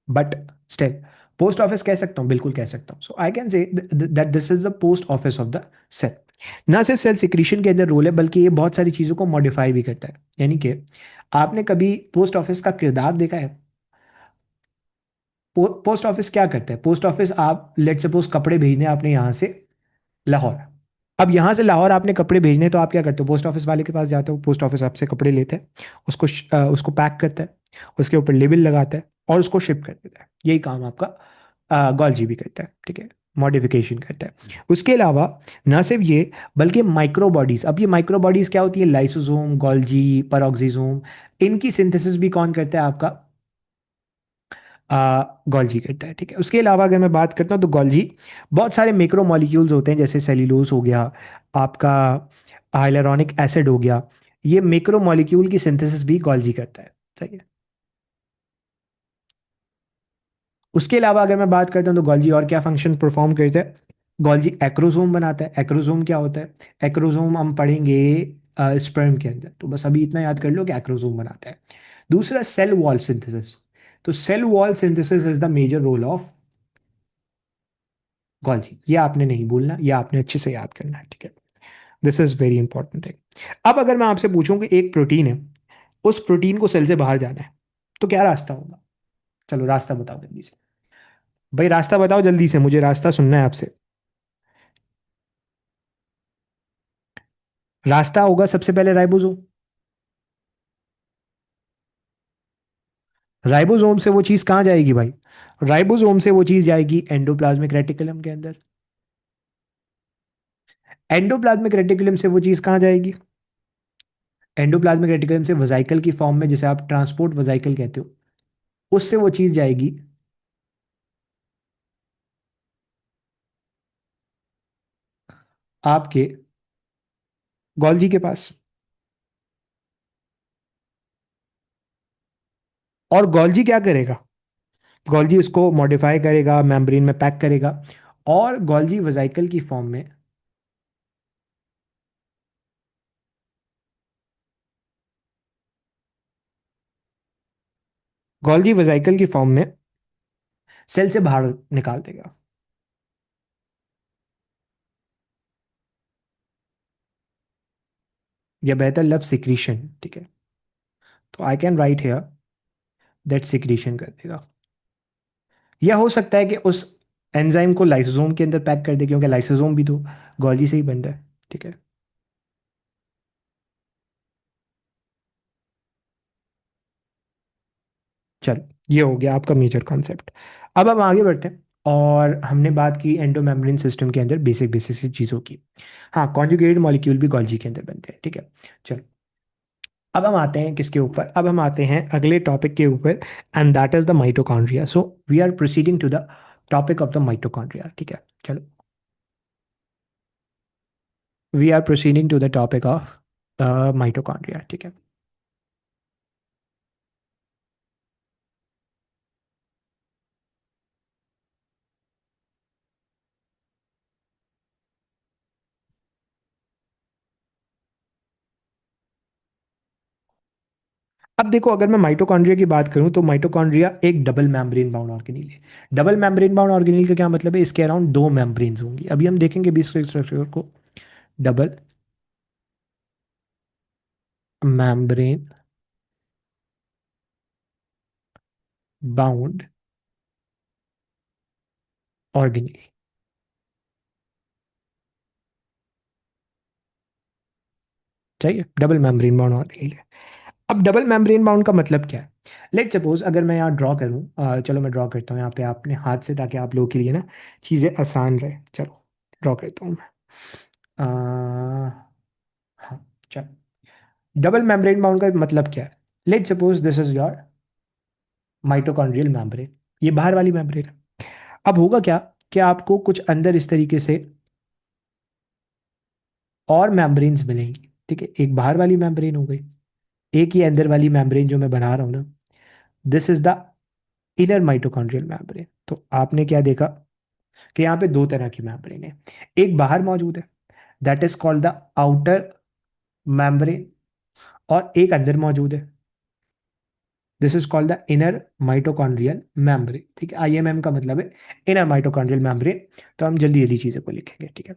बट स्टिल पोस्ट ऑफिस कह सकता हूं, बिल्कुल कह सकता हूं। So I can say that this is the post office of the cell. ना सिर्फ सेल सिक्रीशन के अंदर रोल है, बल्कि ये बहुत सारी चीजों को मॉडिफाई भी करता है। यानी कि आपने कभी पोस्ट ऑफिस का किरदार देखा है? पोस्ट ऑफिस क्या करता है? पोस्ट ऑफिस, आप लेट सपोज कपड़े भेजने हैं आपने यहाँ से लाहौर। अब यहाँ से लाहौर आपने कपड़े भेजने हैं, तो आप क्या करते हो? पोस्ट ऑफिस वाले के पास जाते हो, पोस्ट ऑफिस आपसे कपड़े लेते हैं, उसको पैक करता है, उसके ऊपर लेबल लगाता है और उसको शिप कर देता है। यही काम आपका गॉल्जी भी करता है, ठीक है, मॉडिफिकेशन करता है। उसके अलावा ना सिर्फ ये, बल्कि माइक्रो बॉडीज। अब ये माइक्रो बॉडीज क्या होती है? लाइसोसोम, गॉल्जी, पेरोक्सिसोम, इनकी सिंथेसिस भी कौन करता है? आपका गॉल्जी करता है, ठीक है। उसके अलावा अगर मैं बात करता हूँ तो गॉल्जी बहुत सारे मैक्रो मॉलिक्यूल्स होते हैं, जैसे सेल्यूलोज हो गया, आपका हाइलुरोनिक एसिड हो गया, ये मैक्रो मॉलिक्यूल की सिंथेसिस भी गॉल्जी करता है, सही है। उसके अलावा अगर मैं बात करता हूँ तो गॉल्जी और क्या फंक्शन परफॉर्म करता है? गॉल्जी एक्रोसोम बनाता है। एक्रोसोम क्या होता है? एक्रोसोम हम पढ़ेंगे स्पर्म के अंदर, तो बस अभी इतना याद कर लो कि एक्रोसोम बनाता है। दूसरा, सेल वॉल सिंथेसिस। तो cell wall synthesis is the major role of Golgi. ये आपने नहीं भूलना, ये आपने अच्छे से याद करना है, ठीक है। This is very important thing. अब अगर मैं आपसे पूछूं कि एक प्रोटीन है, उस प्रोटीन को सेल से बाहर जाना है, तो क्या रास्ता होगा? चलो रास्ता बताओ जल्दी से। भाई रास्ता बताओ जल्दी से, मुझे रास्ता सुनना है आपसे। रास्ता होगा सबसे पहले राइबोसोम। राइबोसोम से वो चीज कहाँ जाएगी भाई? राइबोसोम से वो चीज जाएगी एंडोप्लाज्मिक रेटिकुलम के अंदर। एंडोप्लाज्मिक रेटिकुलम से वो चीज कहाँ जाएगी? एंडोप्लाज्मिक रेटिकुलम से वेसिकल की फॉर्म में, जिसे आप ट्रांसपोर्ट वेसिकल कहते हो, उससे वो चीज जाएगी आपके गॉल्जी के पास। और गॉल्जी क्या करेगा? गॉल्जी उसको मॉडिफाई करेगा, मेम्ब्रेन में पैक करेगा, और गॉल्जी वेसिकल की फॉर्म में, गॉल्जी वेसिकल की फॉर्म में सेल से बाहर निकाल देगा। या बेहतर लव सिक्रीशन, ठीक है। तो I can write here that secretion कर देगा। यह हो सकता है कि उस एंजाइम को लाइसोसोम के अंदर पैक कर दे, क्योंकि लाइसोसोम भी तो गॉल्जी से ही बन रहा है, ठीक है। चलो, ये हो गया आपका मेजर कॉन्सेप्ट। अब हम आगे बढ़ते हैं, और हमने बात की एंडो मेम्ब्रेन सिस्टम के अंदर बेसिक बेसिक सी चीज़ों की। हाँ, कॉन्जुगेटेड मॉलिक्यूल भी गॉल्जी के अंदर बनते हैं, ठीक है। चलो, अब हम आते हैं किसके ऊपर? अब हम आते हैं अगले टॉपिक के ऊपर, and that is the mitochondria. So we are proceeding to the topic of the mitochondria, ठीक है। चलो, we are proceeding to the topic of mitochondria, ठीक है। अब देखो, अगर मैं माइटोकॉन्ड्रिया की बात करूं तो माइटोकॉन्ड्रिया एक डबल मेम्ब्रेन बाउंड ऑर्गेनील है। डबल मेम्ब्रेन बाउंड ऑर्गेनील का क्या मतलब है? इसके अराउंड दो मेम्ब्रेन्स होंगी। अभी हम देखेंगे भी स्ट्रक्चर को। डबल मेम्ब्रेन बाउंड ऑर्गेनील, चाहिए डबल मेम्ब्रेन बाउंड ऑर्गेनील है। अब डबल मेम्ब्रेन बाउंड का मतलब क्या है? लेट सपोज अगर मैं यहाँ ड्रॉ करूँ, चलो मैं ड्रॉ करता हूँ यहाँ पे अपने हाथ से, ताकि आप लोगों के लिए ना चीज़ें आसान रहे। चलो ड्रॉ करता हूँ मैं। हाँ, चलो। डबल मेम्ब्रेन बाउंड का मतलब क्या है? Let suppose this is your mitochondrial membrane. ये बाहर वाली मेम्ब्रेन है। अब होगा क्या कि आपको कुछ अंदर इस तरीके से और मेम्ब्रेन्स मिलेंगी, ठीक है। एक बाहर वाली मेम्ब्रेन हो गई, एक ही अंदर वाली मेम्ब्रेन जो मैं बना रहा हूँ ना, this is the inner mitochondrial membrane. तो आपने क्या देखा कि यहाँ पे दो तरह की मेम्ब्रेन है। एक बाहर मौजूद है, that is called the outer membrane, और एक अंदर मौजूद है, this is called the inner mitochondrial membrane, ठीक है। आईएमएम का मतलब है इनर माइटोकॉन्ड्रियल मेम्ब्रेन। तो हम जल्दी जल्दी चीजों को लिखेंगे, ठीक है।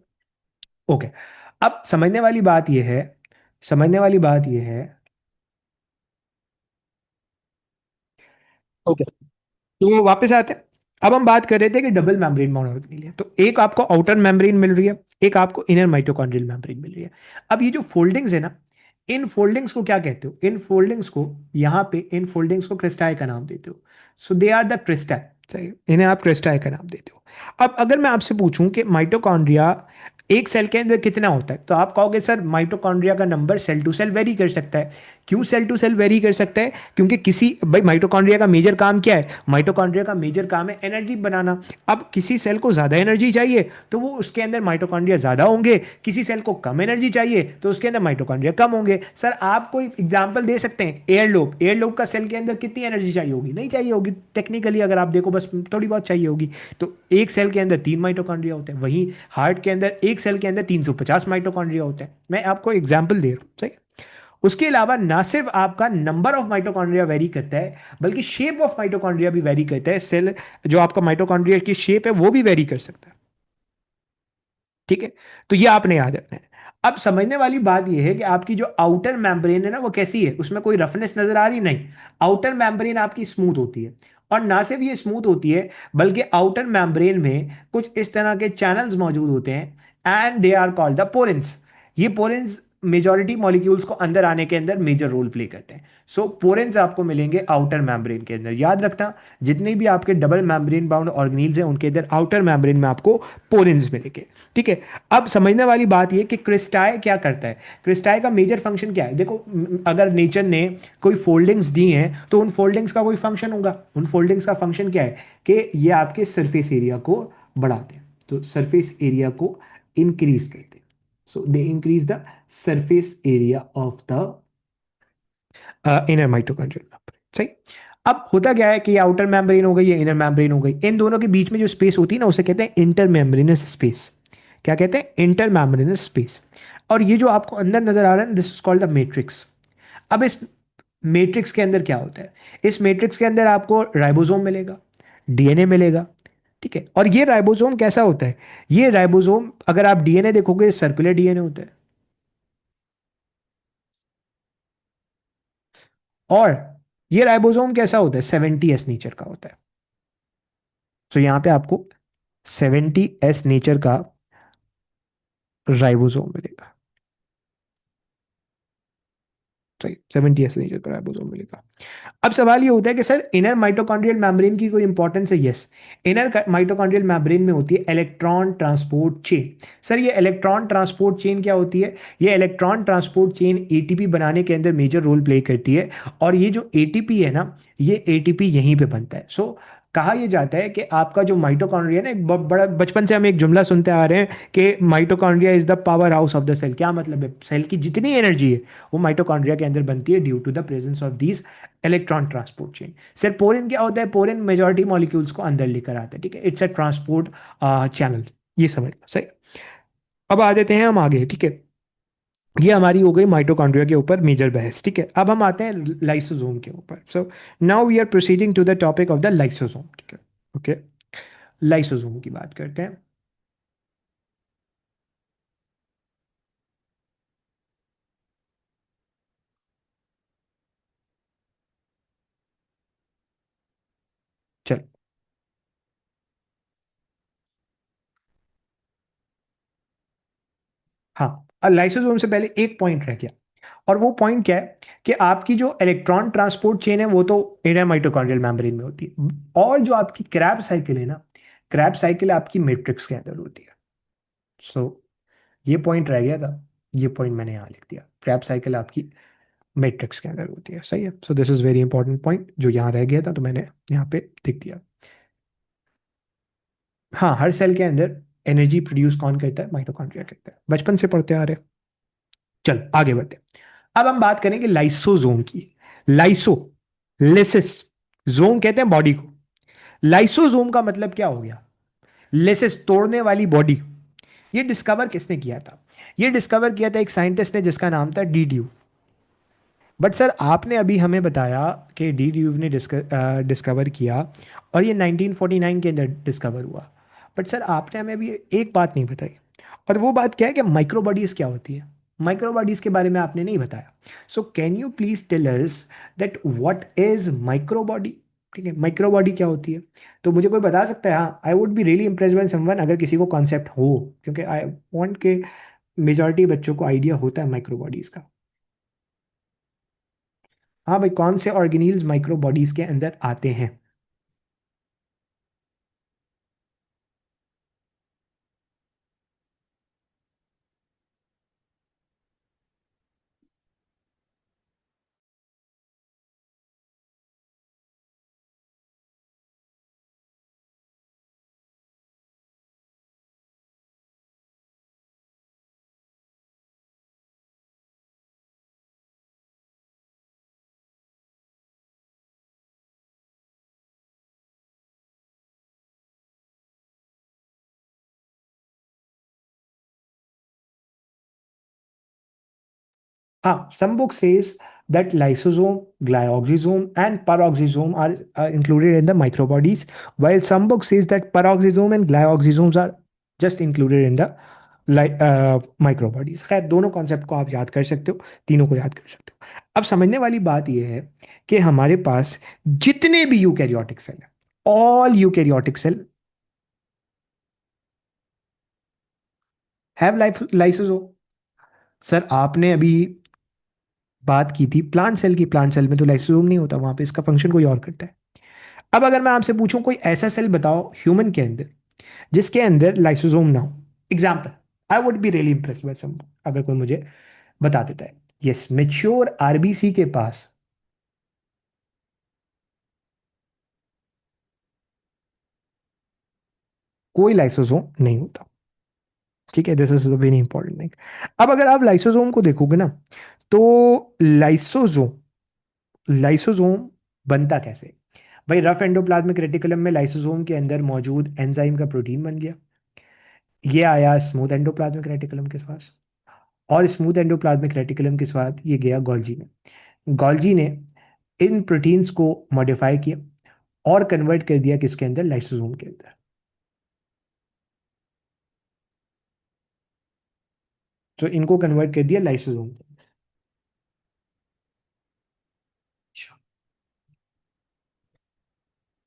ओके, अब समझने वाली बात यह है। ओके, तो वो वापस आते हैं। अब हम बात कर रहे थे कि डबल मेम्ब्रेन बाउंड ऑर्गेनेल है, तो एक आपको आउटर मेम्ब्रेन मिल रही है, एक आपको इनर माइटोकॉन्ड्रियल मेम्ब्रेन मिल रही है। अब ये जो फोल्डिंग्स है ना, इन फोल्डिंग्स को क्या कहते हो? इन फोल्डिंग्स को, यहाँ पे इन फोल्डिंग्स को क्रिस्टाई का नाम देते हो। सो दे आर द क्रिस्टाई, सही, इन्हें आप क्रिस्टाई का नाम देते हो। अब अगर मैं आपसे पूछूं कि माइटोकॉन्ड्रिया एक सेल के अंदर कितना होता है, तो आप कहोगे सर माइटोकॉन्ड्रिया का number cell to cell vary कर सकता है। क्यों सेल टू सेल वेरी कर सकता है? क्योंकि किसी, भाई माइटोकॉन्ड्रिया का मेजर काम क्या है? माइटोकॉन्ड्रिया का मेजर काम है एनर्जी बनाना। अब किसी सेल को ज्यादा एनर्जी चाहिए तो वो उसके अंदर माइटोकॉन्ड्रिया ज्यादा होंगे, किसी सेल को कम एनर्जी चाहिए तो उसके अंदर माइटोकॉन्ड्रिया कम होंगे। सर आप कोई एग्जांपल दे सकते हैं? एयरलोब, एयरलोब का सेल के अंदर कितनी एनर्जी चाहिए होगी? नहीं चाहिए होगी टेक्निकली, अगर आप देखो बस थोड़ी बहुत चाहिए होगी। तो एक सेल के अंदर 3 माइटोकॉन्ड्रिया होते हैं, वहीं हार्ट के अंदर एक सेल के अंदर 350 माइटोकॉन्ड्रिया होते हैं। मैं आपको एग्जाम्पल दे रहा हूँ, सही। उसके अलावा ना सिर्फ आपका नंबर ऑफ माइटोकॉन्ड्रिया वेरी करता है, बल्कि शेप ऑफ माइटोकॉन्ड्रिया भी वेरी करता है। सेल, जो आपका माइटोकॉन्ड्रिया की शेप है वो भी वेरी कर सकता है, ठीक है। तो ये आपने याद रखना है। अब समझने वाली बात यह है कि आपकी जो आउटर मेम्ब्रेन है ना, वो कैसी है? उसमें कोई रफनेस नजर आ रही? नहीं। आउटर मेम्ब्रेन आपकी स्मूथ होती है, और ना सिर्फ ये स्मूथ होती है, बल्कि आउटर मेम्ब्रेन में कुछ इस तरह के चैनल्स मौजूद होते हैं, and they are called the porins. ये पोरेंस मेजॉरिटी मॉलिक्यूल्स को अंदर आने के अंदर मेजर रोल प्ले करते हैं। सो पोरेंस आपको मिलेंगे आउटर मेम्ब्रेन के अंदर, याद रखना। जितने भी आपके डबल मेम्ब्रेन बाउंड ऑर्गेनील्स हैं उनके अंदर आउटर मेम्ब्रेन में आपको पोरेंस मिलेंगे, ठीक है। अब समझने वाली बात यह कि क्रिस्टाई क्या करता है। क्रिस्टाई का मेजर फंक्शन क्या है? देखो, अगर नेचर ने कोई फोल्डिंग्स दी हैं तो उन फोल्डिंग्स का कोई फंक्शन होगा। उन फोल्डिंग्स का फंक्शन क्या है? कि ये आपके सरफेस एरिया को बढ़ाते हैं, तो सरफेस एरिया को इंक्रीज करते हैं। So they increase the surface area of the inner mitochondrial membrane, सही। अब होता क्या है कि आउटर मेम्ब्रेन हो गई, ये इनर मेम्ब्रेन हो गई, इन दोनों के बीच में जो स्पेस होती है ना, उसे कहते हैं इंटर मेम्ब्रेनस स्पेस। क्या कहते हैं? Inter membranes space. और ये जो आपको अंदर नजर आ रहा है, this is called the matrix. अब इस मैट्रिक्स के अंदर क्या होता है? इस मैट्रिक्स के अंदर आपको राइबोसोम मिलेगा, डीएनए मिलेगा, ठीक है। और ये राइबोसोम कैसा होता है? ये राइबोसोम, अगर आप डीएनए देखोगे, सर्कुलर डीएनए होता है। और ये राइबोसोम कैसा होता है? 70s नेचर का होता है। तो यहां पे आपको 70s नेचर का राइबोसोम मिलेगा, सही, 70s नेचर का राइबोसोम मिलेगा। अब सवाल ये होता है कि सर इनर माइटोकॉन्ड्रियल मेम्ब्रेन की कोई इंपॉर्टेंस है? यस। इनर माइटोकॉन्ड्रियल मेम्ब्रेन में होती है इलेक्ट्रॉन ट्रांसपोर्ट चेन। सर ये इलेक्ट्रॉन ट्रांसपोर्ट चेन क्या होती है? ये इलेक्ट्रॉन ट्रांसपोर्ट चेन एटीपी बनाने के अंदर मेजर रोल प्ले करती है। और ये जो एटीपी है ना, ये एटीपी यहीं पे बनता है। सो कहा यह जाता है कि आपका जो माइटोकॉन्ड्रिया है ना, एक बड़ा बचपन से हम एक जुमला सुनते आ रहे हैं कि mitochondria is the power house of the cell. क्या मतलब है? सेल की जितनी एनर्जी है वो माइटोकॉन्ड्रिया के अंदर बनती है due to the presence of these electron transport chain. Sir porin क्या होता है? पोरिन मेजॉरिटी मॉलिक्यूल्स को अंदर लेकर आता है, ठीक है। इट्स अ ट्रांसपोर्ट चैनल, ये समझ लो, सही। अब आ जाते हैं हम आगे, ठीक है। ये हमारी हो गई माइटोकॉन्ड्रिया के ऊपर मेजर बहस, ठीक है। अब हम आते हैं लाइसोसोम के ऊपर। So now we are proceeding to the topic of the lysosome, ठीक है। ओके, लाइसोसोम की बात करते हैं। चलो, हाँ, लाइसोसोम से पहले एक पॉइंट रह गया, और वो पॉइंट क्या है कि आपकी जो इलेक्ट्रॉन ट्रांसपोर्ट चेन है वो तो इनर माइटोकॉन्ड्रियल मेम्ब्रेन में होती है, और जो आपकी क्रैब साइकिल है ना, क्रैब साइकिल आपकी मैट्रिक्स के अंदर होती है। सो ये पॉइंट रह गया था, ये पॉइंट मैंने यहाँ लिख दिया, क्रैब साइकिल आपकी मैट्रिक्स के अंदर होती है, सही है। So this is very important point जो यहाँ रह गया था, तो मैंने यहाँ पे लिख दिया। हाँ, हर सेल के अंदर एनर्जी प्रोड्यूस कौन करता है? माइटोकॉन्ड्रिया करता है, बचपन से पढ़ते आ रहे हैं। चल आगे बढ़ते हैं। अब हम बात करेंगे लाइसोसोम की। लाइसो, लेसिस, जोम कहते हैं बॉडी को। लाइसोसोम का मतलब क्या हो गया? लेसिस, तोड़ने वाली बॉडी। ये डिस्कवर किसने किया था? ये डिस्कवर किया था एक साइंटिस्ट ने जिसका नाम था डी ड्यूव। बट सर आपने अभी हमें बताया कि डी ड्यूव ने डिस्कवर किया और ये 1949 के अंदर डिस्कवर हुआ। बट सर आपने हमें अभी एक बात नहीं बताई, और वो बात क्या है कि माइक्रो बॉडीज क्या होती है? माइक्रो बॉडीज के बारे में आपने नहीं बताया। So can you please tell us that what is micro body? ठीक है, माइक्रोबॉडी क्या होती है? तो मुझे कोई बता सकता है? हाँ, आई would be really impress when someone, अगर किसी को कॉन्सेप्ट हो, क्योंकि आई वांट के मेजॉरिटी बच्चों को आइडिया होता है माइक्रोबॉडीज का। हाँ भाई, कौन से ऑर्गेनील्स माइक्रोबॉडीज के अंदर आते हैं? Ah, some book says that lysosome, glyoxysome, and peroxisome are included in the microbodies, while some book says that peroxisome and glyoxysomes are just included in the microbodies. खैर, दोनों कॉन्सेप्ट को आप याद कर सकते हो, तीनों को याद कर सकते हो। अब समझने वाली बात यह है कि हमारे पास जितने भी यूकैरियोटिक सेल है, all eukaryotic cell have lysosome. Sir, आपने अभी बात की थी प्लांट सेल की, प्लांट सेल में तो लाइसोसोम नहीं होता, वहां पे इसका फंक्शन कोई और करता है। अब अगर मैं आपसे पूछूं कोई ऐसा सेल बताओ ह्यूमन के अंदर जिसके अंदर लाइसोसोम ना हो, example, I would be really impress by some, अगर कोई मुझे बता देता है। यस, मेच्योर आरबीसी के पास कोई लाइसोसोम नहीं होता। ठीक है, this is very important thing. अब अगर आप लाइसोसोम को देखोगे ना, तो लाइसोसोम लाइसोसोम बनता कैसे? भाई, रफ एंडोप्लाज्मिक रेटिकुलम में लाइसोसोम के अंदर मौजूद एंजाइम का प्रोटीन बन गया, ये आया स्मूथ एंडोप्लाज्मिक रेटिकुलम के पास, और स्मूथ एंडोप्लाज्मिक रेटिकुलम के साथ ये गया गोल्जी में। गोल्जी ने इन प्रोटीन्स को मॉडिफाई किया और कन्वर्ट कर दिया किसके अंदर? लाइसोसोम के अंदर। तो इनको कन्वर्ट कर दिया लाइसोसोम के अंदर।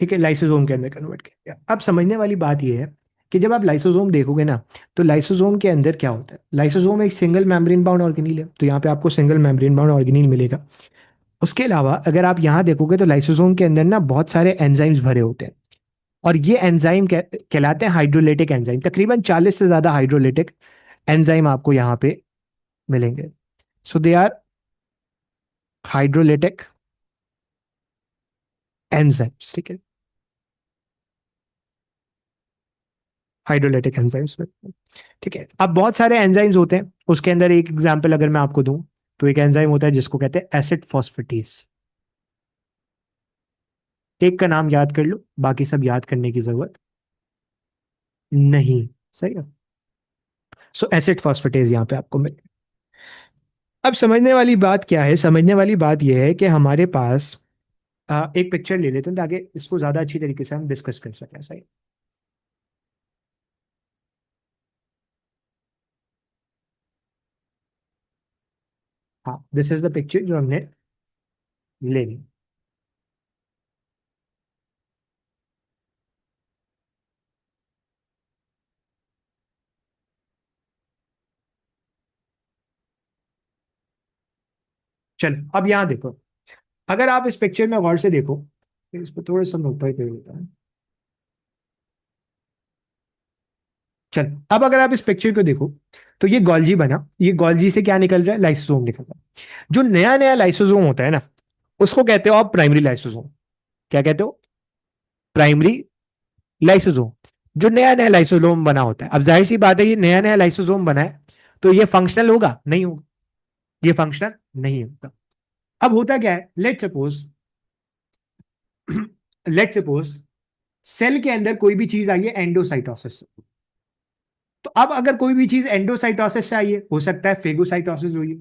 ठीक है, लाइसोसोम के अंदर कन्वर्ट कर दिया। अब समझने वाली बात यह है कि जब आप लाइसोसोम देखोगे ना, तो लाइसोसोम के अंदर क्या होता है? लाइसोसोम एक सिंगल मेम्ब्रेन बाउंड ऑर्गेनील है, तो यहाँ पे आपको सिंगल मेम्ब्रेन बाउंड ऑर्गेनील मिलेगा। उसके अलावा अगर आप यहाँ देखोगे तो लाइसोसोम के अंदर ना बहुत सारे एंजाइम्स भरे होते हैं, और ये एंजाइम कहलाते हैं हाइड्रोलिटिक एंजाइम। तकरीबन 40 से ज्यादा हाइड्रोलिटिक एंजाइम आपको यहाँ पे मिलेंगे। सो दे आर हाइड्रोलिटिक एंजाइम्स। ठीक है, हाइड्रोलिटिक एंजाइम्स में। ठीक है, अब बहुत सारे एंजाइम्स होते हैं, उसके अंदर एक एग्जांपल अगर मैं आपको दूं, तो एक एंजाइम होता है जिसको कहते हैं एसिड फॉस्फेटेज। एक का नाम याद कर लो, बाकी सब याद करने की जरूरत नहीं। सही है, सो एसिड फॉस्फेटेज यहाँ पे आपको मिल। अब समझने वाली बात क्या है? समझने वाली बात यह है कि हमारे पास एक पिक्चर ले लेते हैं ताकि इसको ज्यादा अच्छी तरीके से हम डिस्कस कर सकें। सही। हाँ, दिस इज द पिक्चर जो हमने ले ली। चलो, अब यहाँ देखो, अगर आप इस पिक्चर में गौर से देखो, तो इसको थोड़ा सा मैं ऊपर कर देता हूँ। चलो, अब अगर आप इस पिक्चर को देखो, तो ये गॉल्जी बना, ये गॉल्जी से क्या निकल रहा है? लाइसोसोम निकल रहा है। जो नया नया लाइसोसोम होता है ना, उसको कहते हो आप प्राइमरी लाइसोसोम। क्या कहते हो? Primary lysosome. जो नया नया लाइसोसोम बना होता है, अब जाहिर सी बात है, ये नया नया लाइसोसोम बना है, तो ये फंक्शनल होगा? नहीं होगा, ये फंक्शनल नहीं होगा। अब होता क्या है, लेट सपोज सेल के अंदर कोई भी चीज आई है एंडोसाइटोसिस से। तो अब अगर कोई भी चीज एंडोसाइटोसिस से आई है, हो सकता है फेगोसाइटोसिस हुई है।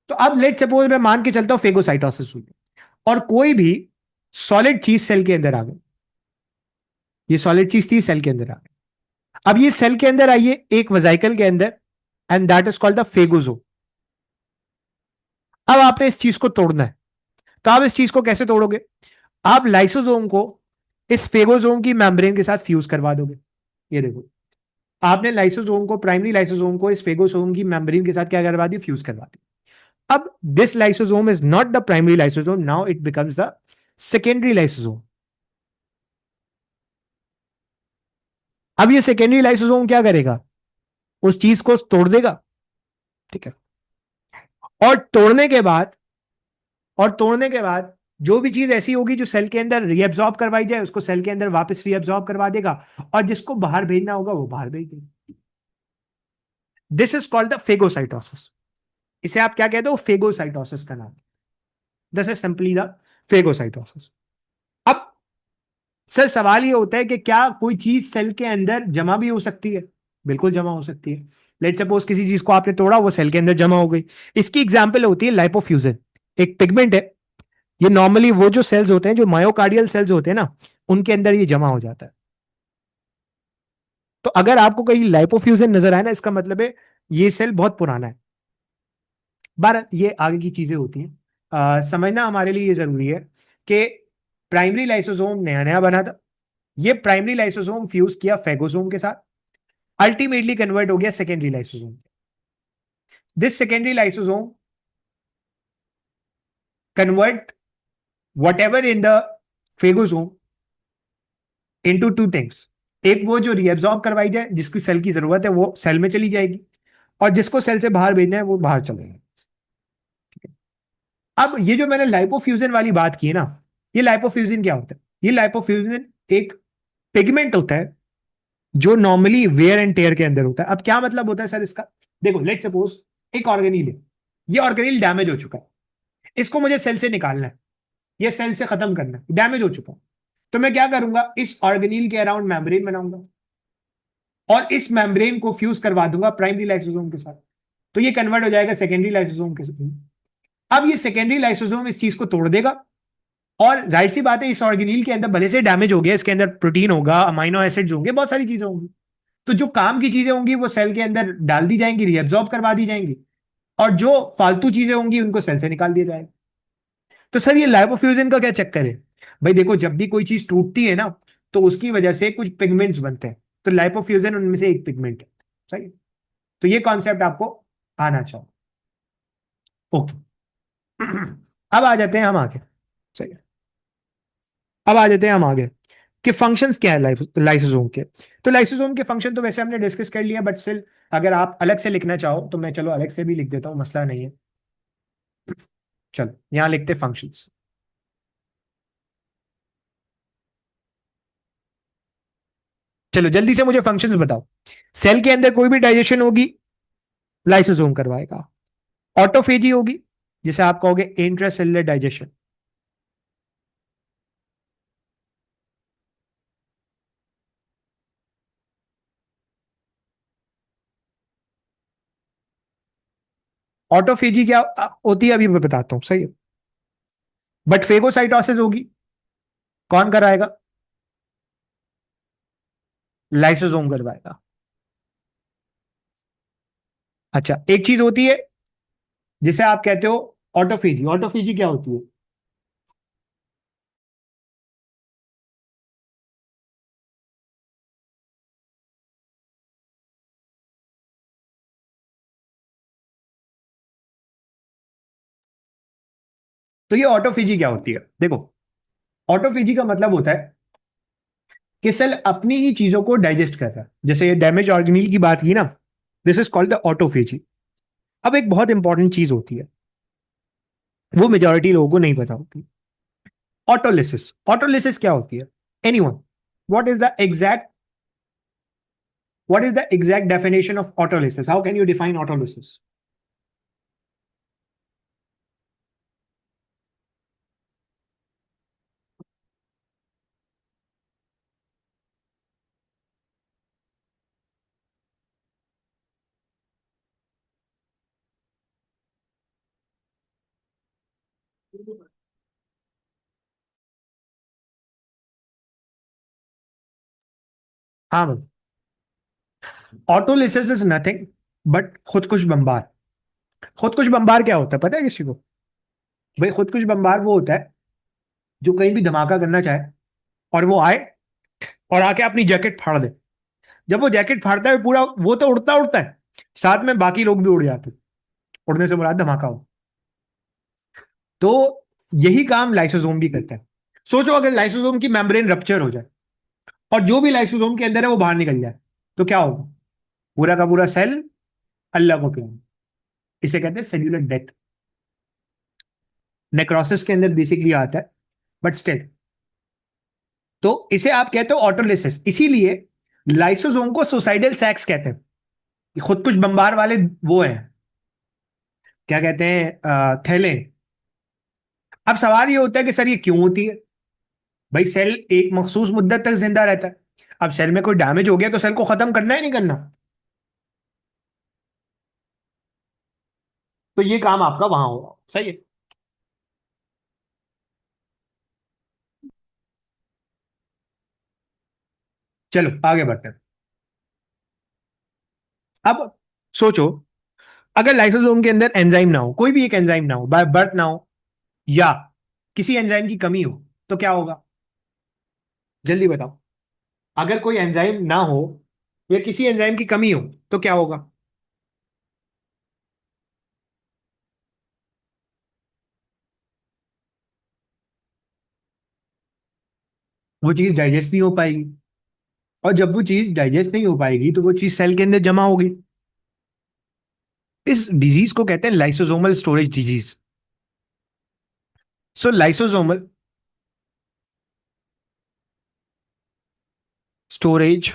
तो अब लेट सपोज मैं मान के चलता हूं फेगोसाइटोसिस हुई है, और कोई भी सॉलिड चीज सेल के अंदर आ गई, ये सॉलिड चीज थी, सेल के अंदर आ गई। अब ये सेल के अंदर आई है एक वेसिकल के अंदर, and that is called the phagosome. अब आपने इस चीज को तोड़ना है, तो आप इस चीज को कैसे तोड़ोगे? आप लाइसोसोम को इस फेगोसोम की मेम्ब्रेन के साथ फ्यूज करवा दोगे। ये देखो, आपने लाइसोसोम को, प्राइमरी लाइसोसोम को इस फेगोसोम की मेम्ब्रेन के साथ क्या करवा दी, फ्यूज करवा दी। अब this lysosome is not the primary lysosome, now it becomes the secondary lysosome. अब ये सेकेंडरी लाइसोसोम क्या करेगा, उस चीज को तोड़ देगा, ठीक है। और तोड़ने के बाद, और तोड़ने के बाद जो भी चीज ऐसी होगी जो सेल के अंदर रीअब्सॉर्ब करवाई जाए, उसको सेल के अंदर वापस रीअब्सॉर्ब करवा देगा, और जिसको बाहर भेजना होगा वो बाहर भेज देगा। This is called the phagocytosis. इसे आप क्या कहते हो, फेगोसाइटोसिस का नाम। This is simply the phagocytosis. अब सर सवाल ये होता है कि क्या कोई चीज सेल के अंदर जमा भी हो सकती है? बिल्कुल जमा हो सकती है। लेट सपोज किसी चीज को आपने तोड़ा, वो सेल के अंदर जमा हो गई। इसकी एग्जांपल होती है लाइपोफ्यूजन। एक पिगमेंट है, ये नॉर्मली वो जो सेल्स होते हैं, जो मायोकार्डियल सेल्स होते हैं ना, उनके अंदर ये जमा हो जाता है। तो अगर आपको कहीं लाइपोफ्यूजन नजर आए ना, इसका मतलब है ये सेल बहुत पुराना है। बार ये आगे की चीजें होती हैं, समझना हमारे लिए ये जरूरी है कि प्राइमरी लाइसोसोम नया नया बना था, ये प्राइमरी लाइसोसोम फ्यूज किया फेगोसोम के साथ, अल्टीमेटली कन्वर्ट हो गया secondary lysosome. This secondary lysosome convert whatever in the phagosome into two things। एक वो जो रीअब्सॉर्ब करवाई जाए, जिसकी सेल की जरूरत है वो सेल में चली जाएगी, और जिसको सेल से बाहर भेजना है वो बाहर चलेगा। अब ये जो मैंने लाइपोफ्यूजन वाली बात की है ना, ये लाइपोफ्यूजन क्या होता है? ये लाइपोफ्यूजन एक पिगमेंट होता है जो नॉर्मली वेयर एंड टेयर के अंदर होता है। अब क्या मतलब होता है सर इसका? देखो, लेट सपोज एक ऑर्गेनील है, ये ऑर्गेनील डैमेज हो चुका है, इसको मुझे सेल से निकालना है, ये सेल से खत्म करना है, डैमेज हो चुका है। तो मैं क्या करूंगा, इस ऑर्गेनील के अराउंड मेम्ब्रेन बनाऊंगा, और इस मेम्ब्रेन को फ्यूज करवा दूंगा प्राइमरी लाइसोसोम के साथ, तो ये कन्वर्ट हो जाएगा सेकेंडरी लाइसोसोम के साथ। अब ये सेकेंडरी लाइसोसोम इस चीज को तोड़ देगा, और जाहिर सी बात है इस ऑर्गेनील के अंदर भले से डैमेज हो गया, इसके अंदर प्रोटीन होगा, अमाइनो एसिड्स होंगे, बहुत सारी चीजें होंगी, तो जो काम की चीजें होंगी वो सेल के अंदर डाल दी जाएंगी, रीअब्सॉर्ब करवा दी जाएंगी, और जो फालतू चीजें होंगी उनको सेल से निकाल दिया जाएगा। तो सर ये लाइपोफ्यूजन का क्या चक्कर है? भाई देखो, जब भी कोई चीज टूटती है ना, तो उसकी वजह से कुछ पिगमेंट्स बनते हैं, तो लाइपोफ्यूजन उनमें से एक पिगमेंट है। सही। तो ये कॉन्सेप्ट आपको आना चाहिए। ओके। अब आ जाते हैं हम आगे। सही है। अब आ जाते हैं हम आगे कि फंक्शंस क्या है लाइसोसोम के। तो लाइसोसोम के फंक्शन तो वैसे हमने डिस्कस कर लिया, बट स्टिल अगर आप अलग से लिखना चाहो तो मैं चलो अलग से भी लिख देता हूं, मसला नहीं है। चलो यहां लिखते फंक्शंस। चलो जल्दी से मुझे फंक्शंस बताओ। सेल के अंदर कोई भी डाइजेशन होगी, लाइसोसोम करवाएगा। ऑटोफेजी होगी, जिसे आप कहोगे इंट्रासेलुलर डाइजेशन। ऑटोफेजी क्या होती है अभी मैं बताता हूं, सही है। बट फेगोसाइटोसिस होगी, कौन कराएगा? लाइसोसोम करवाएगा। अच्छा, एक चीज होती है जिसे आप कहते हो ऑटोफेजी। ऑटोफेजी क्या होती है? तो ये ऑटोफेजी क्या होती है, देखो, ऑटोफेजी का मतलब होता है कि सेल अपनी ही चीजों को डाइजेस्ट कर रहा है। जैसे ये डैमेज ऑर्गेनील की बात की ना, this is called the autophagy. अब एक बहुत इंपॉर्टेंट चीज होती है, वो मेजोरिटी लोगों को नहीं पता होती। ऑटोलिसिस। ऑटोलिसिस क्या होती है? Anyone, what is the exact, what is the exact definition of autolysis? How can you define autolysis? हाँ, ऑटोलिसिस इज नथिंग बट खुदकुश बम्बार। खुदकुश बम्बार क्या होता है पता है किसी को? भाई खुदकुश बम्बार वो होता है जो कहीं भी धमाका करना चाहे और वो आए और आके अपनी जैकेट फाड़ दे। जब वो जैकेट फाड़ता है पूरा, वो तो उड़ता उड़ता है, साथ में बाकी लोग भी उड़ जाते हैं। उड़ने से मुराद धमाका हो। तो यही काम लाइसोसोम भी करता है। सोचो अगर लाइसोसोम की मेम्ब्रेन रप्चर हो जाए और जो भी लाइसोसोम के अंदर है वो बाहर निकल जाए, तो क्या होगा? पूरा का पूरा सेल अल्लाह को प्यार। इसे कहते हैं सेल्यूलर डेथ। नेक्रोसिस के अंदर बेसिकली आता है, बट स्टिल। तो इसे आप कहते हो ऑटोलिसिस। इसीलिए लाइसोसोम को सुसाइडल सैक्स कहते हैं। खुद कुछ बम्बार वाले वो हैं, क्या कहते हैं, थैले। अब सवाल ये होता है कि सर ये क्यों होती है? भाई सेल एक मखसूस मुद्दत तक जिंदा रहता है। अब सेल में कोई डैमेज हो गया तो सेल को खत्म करना ही नहीं करना। तो ये काम आपका वहां होगा, सही है। चलो आगे बढ़ते हैं। अब सोचो, अगर लाइसोसोम के अंदर एंजाइम ना हो, कोई भी एक एंजाइम ना हो, बाय बर्थ ना हो, या किसी एंजाइम की कमी हो, तो क्या होगा? जल्दी बताओ। अगर कोई एंजाइम ना हो या किसी एंजाइम की कमी हो, तो क्या होगा? वो चीज डाइजेस्ट नहीं हो पाएगी। और जब वो चीज डाइजेस्ट नहीं हो पाएगी तो वो चीज सेल के अंदर जमा होगी। इस डिजीज को कहते हैं लाइसोसोमल स्टोरेज डिजीज। सो लाइसोसोमल स्टोरेज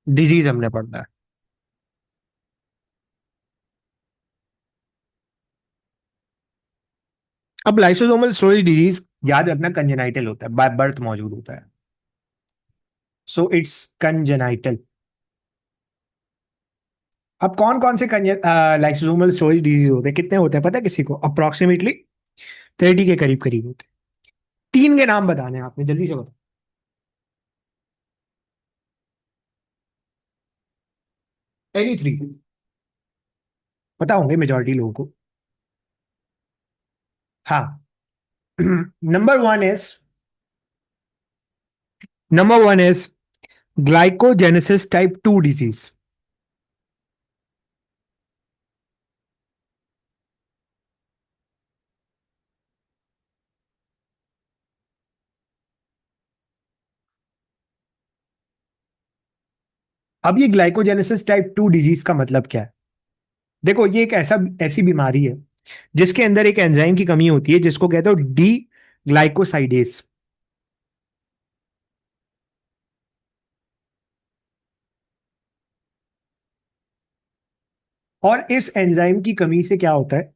डिजीज हमने पढ़ना है। अब लाइसोसोमल स्टोरेज डिजीज याद रखना कंजेनाइटल होता है, बाय बर्थ मौजूद होता है। So it's congenital. अब कौन कौन से लाइसोसोमल स्टोरेज डिजीज होते हैं, कितने होते हैं पता है किसी को? अप्रोक्सीमेटली 30 के करीब करीब होते हैं। तीन के नाम बताने हैं आपने, जल्दी से बताओ। एनी थ्री पता होंगे मेजोरिटी लोगों को। हाँ। Number 1 is, number 1 is glycogenesis type 2 disease. अब ये ग्लाइकोजेनेसिस टाइप 2 डिजीज का मतलब क्या है? देखो ये एक ऐसी बीमारी है जिसके अंदर एक एंजाइम की कमी होती है जिसको कहते हो डी ग्लाइकोसाइडेज। और इस एंजाइम की कमी से क्या होता है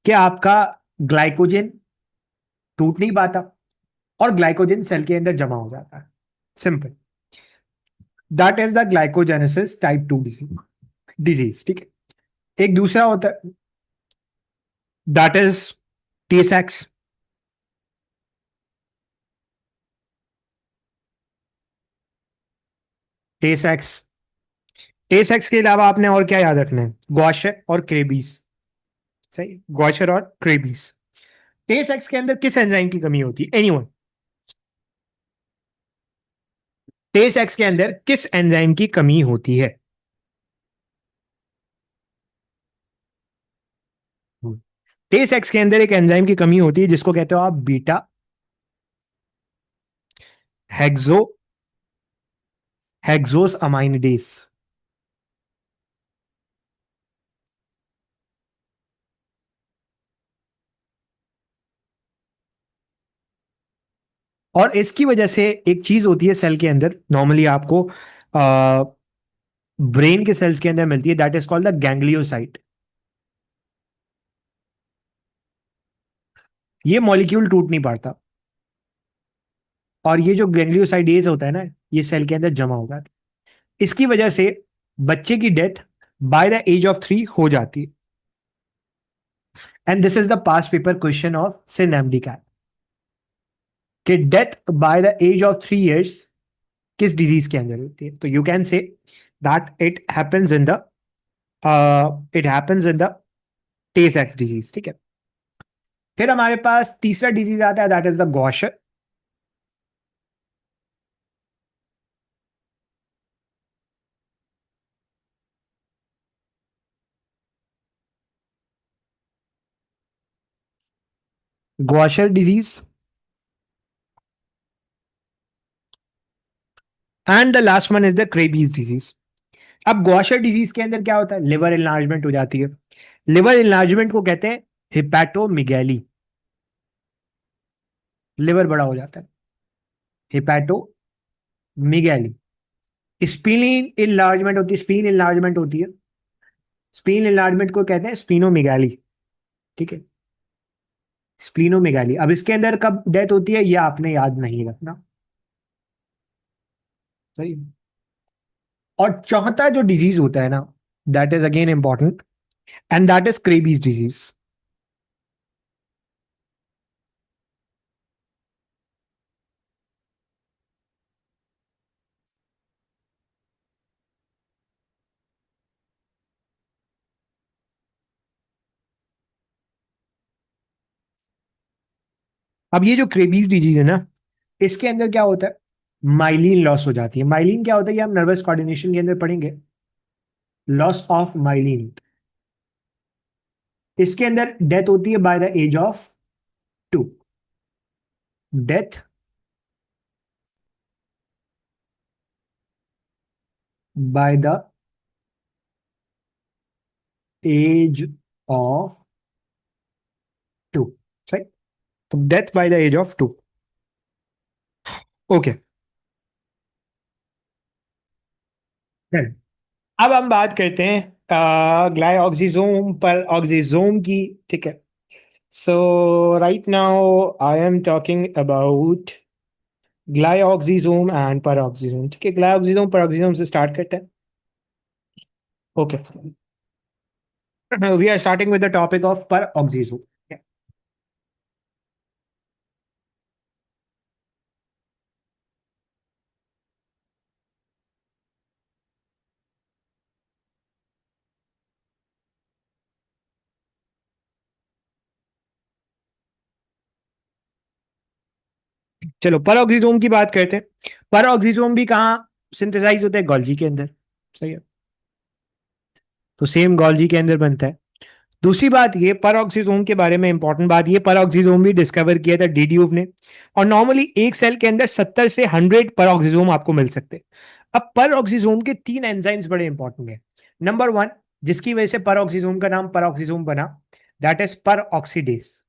कि आपका ग्लाइकोजन टूट नहीं पाता और ग्लाइकोजन सेल के अंदर जमा हो जाता है। Simple. That is the glycogenesis type 2 disease. ठीक है। एक दूसरा होता है, दैट इज टीएसएक्स। टीएसएक्स। टीएसएक्स के अलावा आपने और क्या याद रखना है? गौशर और क्रेबीज। सही, गौशर और क्रेबीज। टीएसएक्स के अंदर किस एंजाइम की कमी होती है? एनीवन? टीएसएक्स के अंदर किस एंजाइम की कमी होती है? टीएसएक्स के अंदर एक एंजाइम की कमी होती है जिसको कहते हो आप बीटा हेक्सो हेक्सोस अमाइनिडेज। और इसकी वजह से एक चीज होती है सेल के अंदर, नॉर्मली आपको ब्रेन के सेल्स के अंदर मिलती है, दैट इज कॉल्ड द गैंग्लियोसाइट। ये मॉलिक्यूल टूट नहीं पाता और ये जो गैंग्लियोसाइडेज होता है ना, ये सेल के अंदर जमा हो जाता है। इसकी वजह से बच्चे की death by the age of 3 हो जाती है। And this is the past paper question of Sindh MDCAT, कि death by the age of 3 years किस डिजीज के अंदर होती है? तो you can say that it happens in the it happens in the Tay सेक्स डिजीज, ठीक है। फिर हमारे पास तीसरा डिजीज आता है, that is the Gaucher. Gaucher disease. And the last one is the Krabbe's disease. अब गॉशर डिजीज के अंदर क्या होता है, लिवर इनलार्जमेंट हो जाती है। लिवर इनलार्जमेंट को कहते हैं हिपैटोमिगैली, लिवर बड़ा हो जाता है, हिपैटोमिगैली। स्प्लीन इनलार्जमेंट होती है, स्प्लीन इनलार्जमेंट होती है, स्प्लीन इनलार्जमेंट को कहते हैं स्प्लीनोमेगाली, ठीक है। स्प्लीनोमेगाली, अब इसके अंदर कब डेथ होती है ये आपने याद नहीं रखना, सही। और चौथा जो डिजीज होता है ना, that is again important, and that is Krabbe's disease. अब ये जो क्रेबीज डिजीज है ना, इसके अंदर क्या होता है, माइलिन लॉस हो जाती है। माइलिन क्या होता है ये हम नर्वस कोऑर्डिनेशन के अंदर पढ़ेंगे, लॉस ऑफ माइलिन। इसके अंदर डेथ होती है by the age of 2, death by the age of 2, सही। तो death by the age of 2, okay. अब हम बात करते हैं ग्लाइऑक्सिजोम पर ऑक्सीजोम की, ठीक है। So right now I am talking about glyoxysome and peroxisome, ठीक है। ग्लाइऑक्सिजोम परऑक्सीजोम से स्टार्ट करते हैं, okay. We are starting with the topic of peroxisome. चलो परऑक्सीजोम की बात करते हैं। परऑक्सीजोम भी कहाँ सिंथेसाइज होता है, गोल्जी के अंदर, सही है। तो सेम गोल्जी के अंदर बनता है। दूसरी बात ये परऑक्सीजोम के बारे में इंपॉर्टेंट बात ये, परऑक्सीजोम भी डिस्कवर किया था डीड्यूव ने। और नॉर्मली एक सेल के अंदर 70 से 100 परऑक्सीजोम आपको मिल सकते हैं। अब परऑक्सीजोम के 3 एंजाइम्स बड़े इंपॉर्टेंट है। नंबर 1, जिसकी वजह से परऑक्सीजोम का नाम परऑक्सीजोम बना, that is peroxidase,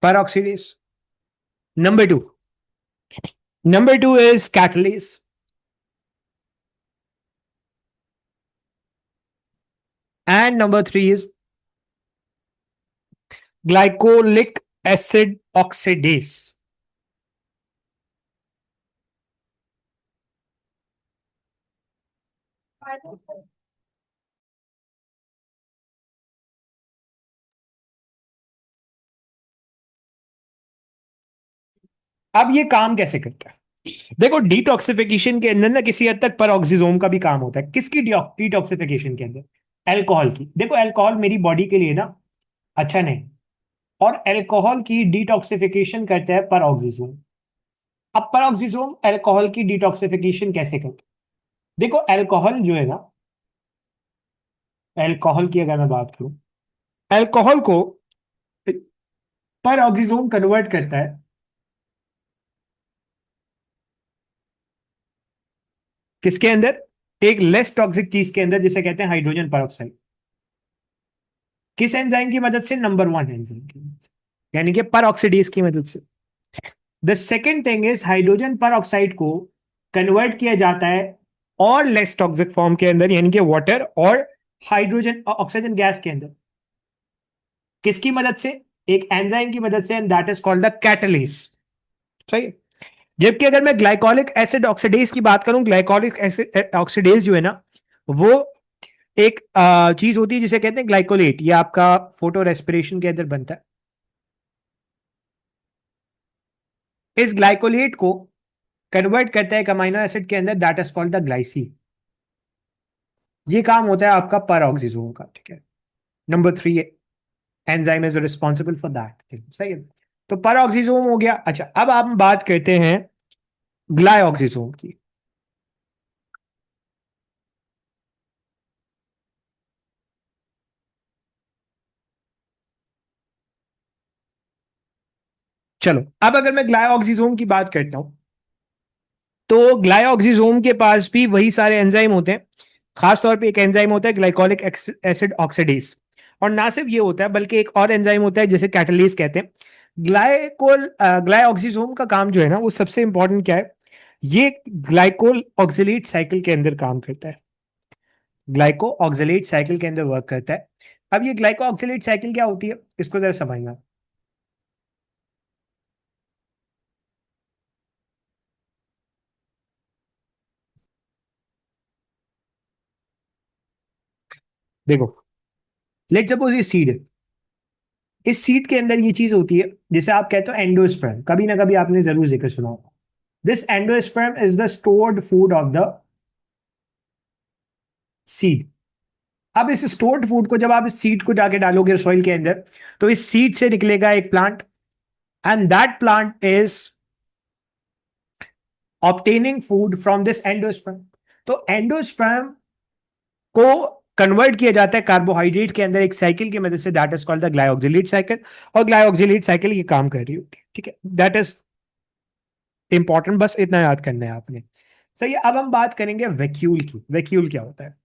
peroxidase. Number 2, number 2 is catalase, and number 3 is glycolic acid oxidase. अब ये काम कैसे करता है, देखो डिटॉक्सिफिकेशन के अंदर ना किसी हद तक परऑक्सीजोम का भी काम होता है। किसकी डिटॉक्सिफिकेशन के अंदर, अल्कोहल की। देखो अल्कोहल मेरी बॉडी के लिए ना अच्छा नहीं, और अल्कोहल की डिटॉक्सिफिकेशन करता है परऑक्सीजोम। अब परऑक्सीजोम अल्कोहल की डिटॉक्सिफिकेशन कैसे करता है, देखो अल्कोहल जो है ना, अल्कोहल की अगर मैं बात करूं, अल्कोहल को परऑक्सीजोम कन्वर्ट करता है किसके अंदर, एक लेस टॉक्सिक चीज के अंदर जिसे कहते हैं हाइड्रोजन परऑक्साइड। किस एंजाइम की मदद से, नंबर 1 एंजाइम की मदद से, यानी कि परऑक्सीडेज की मदद से। The second thing is hydrogen peroxide को कन्वर्ट किया जाता है और लेस टॉक्सिक फॉर्म के अंदर, यानी कि वाटर और हाइड्रोजन ऑक्सीजन गैस के अंदर। किसकी मदद से, एक एंजाइम की मदद से, and that is called the catalase, सही है। जबकि अगर मैं ग्लाइकोलिक एसिड ऑक्सीडेज की बात करूं, ग्लाइकोलिक एसिड ऑक्सीडेज जो है ना, वो एक चीज होती है जिसे कहते हैं ग्लाइकोलेट। ये आपका फोटो रेस्पिरेशन के अंदर बनता है। इस ग्लाइकोलेट को कन्वर्ट करता है एक अमीनो एसिड के अंदर, that is called the glycine. ये काम होता है आपका पर ऑक्सीजोम का, ठीक है। Number 3, enzyme is responsible for that thing, सही है। तो पर ऑक्सीजोम हो गया। अच्छा, अब हम बात करते हैं ग्लाइऑक्सीजोम की। चलो, अब अगर मैं ग्लाइऑक्सीजोम की बात करता हूं, तो ग्लाइऑक्सीजोम के पास भी वही सारे एंजाइम होते हैं। खासतौर पे एक एंजाइम होता है ग्लाइकोलिक एसिड ऑक्सीडेज, और ना सिर्फ ये होता है बल्कि एक और एंजाइम होता है जिसे कैटलीज कहते हैं। ग्लाइऑक्सीजोम का काम जो है ना, वो सबसे इंपॉर्टेंट क्या है, ये ग्लाइकोल ऑक्सीलेट साइकिल के अंदर काम करता है। ग्लाइको ऑक्सीलेट साइकिल के अंदर वर्क करता है। अब ये ग्लाइको ऑक्सीलेट साइकिल क्या होती है, इसको जरा समझना। देखो, लेट सपोज ये सीड है। इस सीड के अंदर ये चीज होती है जिसे आप कहते हो एंडोस्पर्म, कभी ना कभी आपने जरूर जिक्र सुना होगा। This endosperm is the stored food of the seed. अब इस स्टोर्ड फूड को जब आप इस सीड को जाके डालोगे सॉइल के अंदर, तो इस सीड से निकलेगा एक plant, and that plant is obtaining food from this endosperm. तो एंडोस्पर्म को कन्वर्ट किया जाता है कार्बोहाइड्रेट के अंदर एक साइकिल की मदद से, that is called the glyoxylate cycle. और ग्लाइऑक्सिलेट साइकिल ये काम कर रही होती है, ठीक है। दैट इज इंपॉर्टेंट, बस इतना याद करना है आपने। सही है। अब हम बात करेंगे वैक्यूल की। वैक्यूल क्या होता है?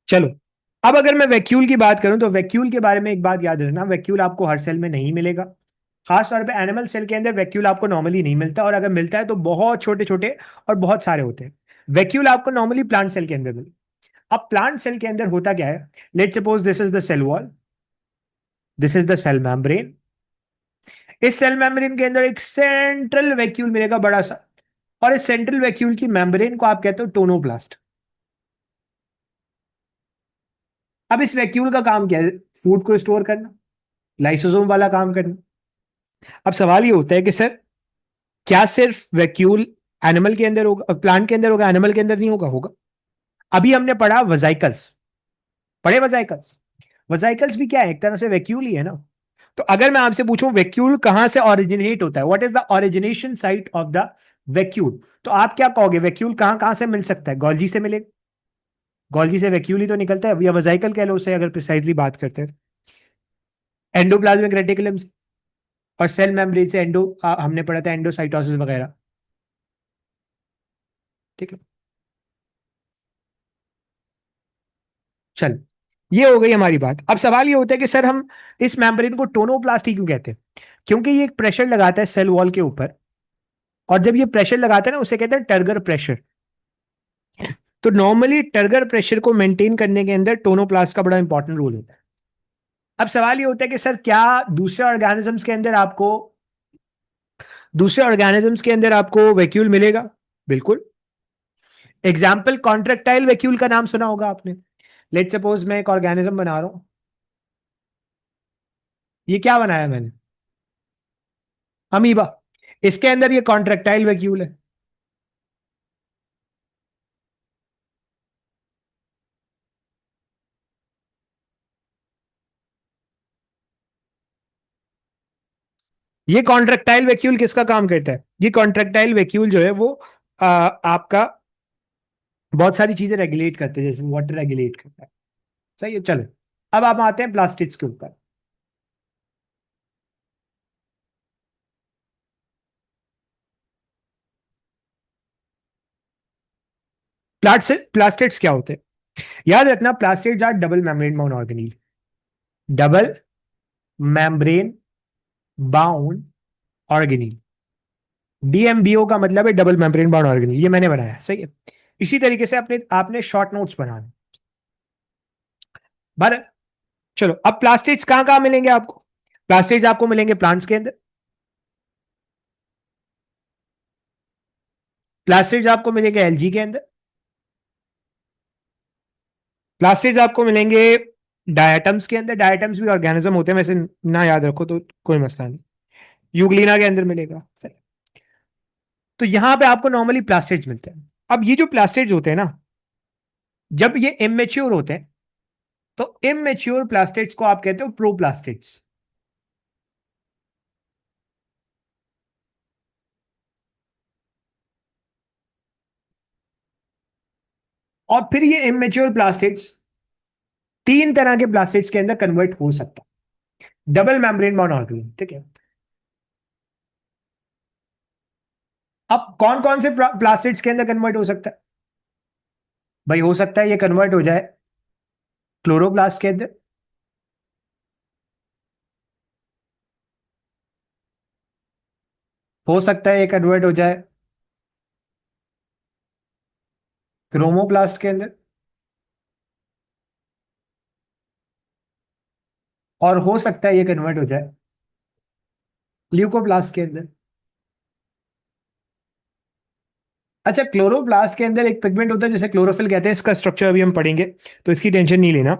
चलो, अब अगर मैं वैक्यूल की बात करूं, तो वैक्यूल के बारे में एक बात याद रखना, वैक्यूल आपको हर सेल में नहीं मिलेगा। खास तौर पे एनिमल सेल के अंदर वैक्यूल आपको नॉर्मली नहीं मिलता, और अगर मिलता है तो बहुत छोटे छोटे और बहुत सारे होते हैं। वैक्यूल आपको नॉर्मली प्लांट सेल के अंदर मिलता। अब प्लांट सेल के अंदर होता क्या है, let suppose this is the cell wall, this is the cell membrane. इस सेल मेम्ब्रेन के अंदर एक सेंट्रल वैक्यूल मिलेगा बड़ा सा, और इस सेंट्रल वैक्यूल की मेम्ब्रेन को आप कहते हो टोनोप्लास्ट। अब इस वैक्यूल का काम क्या है? फूड को स्टोर करना, लाइसोसोम वाला काम करना। अब सवाल ये होता है कि सर, क्या सिर्फ वैक्यूल एनिमल के अंदर होगा, प्लांट के अंदर होगा, एनिमल के अंदर नहीं होगा? होगा। अभी हमने पढ़ा वजाइकल्स, पढ़े वजाइकल्स। वजाइकल्स भी क्या है, एक तरह से वैक्यूल ही है ना। तो अगर मैं आपसे पूछूं वैक्यूल कहां से ओरिजिनेट होता है, what is the origination site of the vacuole, तो आप क्या कहोगे? वैक्यूल कहां कहां से मिल सकता है? गोल्जी से मिलेगा। गोल्जी से वैक्यूल ही तो निकलता है, या वजाइकल कह लो उसे, अगर प्रिसाइजली बात करते हैं। एंडोप्लाज्मिक रेटिकुलम से, और सेल मेम्ब्रेन से एंडो, हमने पढ़ा था एंडोसाइटोसिस वगैरह, ठीक है। चल, ये हो गई हमारी बात। अब सवाल ये होता है कि सर, हम इस मेम्ब्रेन को टोनोप्लास्ट क्यों कहते हैं? क्योंकि ये एक प्रेशर लगाता है सेल वॉल के ऊपर, और जब ये प्रेशर लगाता है ना, उसे कहते हैं टर्गर प्रेशर। तो नॉर्मली टर्गर प्रेशर को मेंटेन करने के अंदर टोनोप्लास्ट का बड़ा इंपॉर्टेंट रोल होता है। अब सवाल ये होता है कि सर, क्या दूसरे ऑर्गेनिजम्स के अंदर आपको दूसरे ऑर्गेनिजम्स के अंदर आपको वैक्यूल मिलेगा? बिल्कुल। एग्जाम्पल, कॉन्ट्रेक्टाइल वैक्यूल का नाम सुना होगा आपने। लेट सपोज मैं एक ऑर्गेनिज्म बना रहा हूं। ये क्या बनाया मैंने? अमीबा। इसके अंदर ये कॉन्ट्रेक्टाइल वैक्यूल है। ये कॉन्ट्रेक्टाइल वैक्यूल किसका काम करता है? ये कॉन्ट्रेक्टाइल वैक्यूल जो है वो आपका बहुत सारी चीजें रेगुलेट करते हैं, जैसे वाटर रेगुलेट करता है। सही है। चलो, अब आप आते हैं प्लास्टिड्स के ऊपर। प्लास्टिड्स क्या होते हैं? याद रखना, plastids are double membrane bound organelle. Double membrane bound organelle. DMBO का मतलब है डबल मेम्ब्रेन बाउंड ऑर्गेनील, ये मैंने बनाया, सही है। इसी तरीके से अपने आपने शॉर्ट नोट्स बनाने। बर चलो, अब प्लास्टिड्स कहां कहां मिलेंगे आपको? प्लास्टिड्स आपको मिलेंगे प्लांट्स के अंदर। प्लास्टिड्स आपको मिलेंगे एल्गी के अंदर। प्लास्टिड्स आपको मिलेंगे डायटम्स के अंदर, डायटम्स भी ऑर्गेनिज्म होते हैं वैसे, ना याद रखो तो कोई मसला नहीं। यूग्लिना के अंदर मिलेगा, सही। तो यहां पे आपको नॉर्मली प्लास्टिड्स मिलते हैं। अब ये जो प्लास्टिड्स होते हैं ना, जब ये इमेच्योर होते हैं, तो इमेच्योर प्लास्टिड्स को आप कहते हो प्रोप्लास्टिड्स। और फिर ये इमेच्योर प्लास्टिड्स तीन तरह के प्लास्टिड्स के अंदर कन्वर्ट हो सकता है। डबल मेम्ब्रेन बाउंड ऑर्गेनिज्म, ठीक है। अब कौन कौन से प्लास्टिड्स के अंदर कन्वर्ट हो सकता है? भाई हो सकता है ये कन्वर्ट हो जाए क्लोरोप्लास्ट के अंदर, हो सकता है ये कन्वर्ट हो जाए क्रोमोप्लास्ट के अंदर, और हो सकता है ये कन्वर्ट हो जाए ल्यूकोप्लास्ट के अंदर। अच्छा, क्लोरोप्लास्ट के अंदर एक पिगमेंट होता है जिसे क्लोरोफिल कहते हैं, इसका स्ट्रक्चर अभी हम पढ़ेंगे, तो इसकी टेंशन नहीं लेना।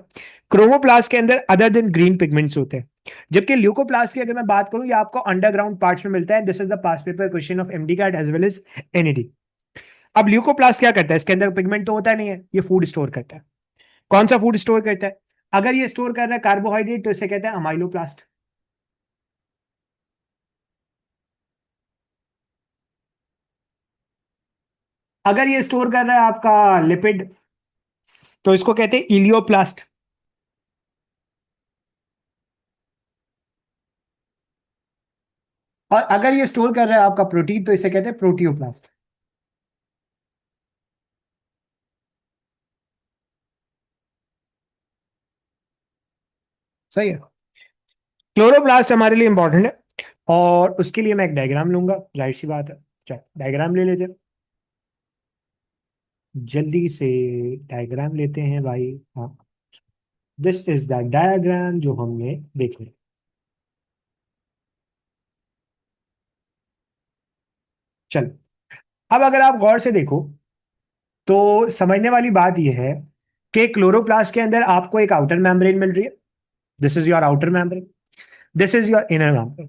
क्रोमोप्लास्ट के अंदर अदर देन ग्रीन पिगमेंट्स होते हैं। जबकि ल्यूकोप्लास्ट की अगर मैं बात करूं, ये आपको अंडरग्राउंड पार्ट्स में मिलता है। This is the past paper question of MD CAT as well as NED. अब ल्यूकोप्लास्ट क्या करता है? इसके अंदर पिगमेंट तो होता नहीं है, ये फूड स्टोर करता है। कौन सा फूड स्टोर करता है? अगर ये स्टोर कर रहा है कार्बोहाइड्रेट, तो इसे कहते हैं अमाइलोप्लास्ट। अगर ये स्टोर कर रहा है आपका लिपिड, तो इसको कहते हैं इलियोप्लास्ट। और अगर ये स्टोर कर रहा है आपका प्रोटीन, तो इसे कहते हैं प्रोटियोप्लास्ट। सही है। क्लोरोप्लास्ट हमारे लिए इंपॉर्टेंट है, और उसके लिए मैं एक डायग्राम लूंगा, जाहिर सी बात है। चल डायग्राम ले लेते हैं, जल्दी से डायग्राम लेते हैं भाई। हाँ, दिस इज द डायग्राम जो हमने देखे। चल, अब अगर आप गौर से देखो, तो समझने वाली बात यह है कि क्लोरोप्लास्ट के अंदर आपको एक आउटर मेम्ब्रेन मिल रही है। This is your outer membrane, this is your inner membrane.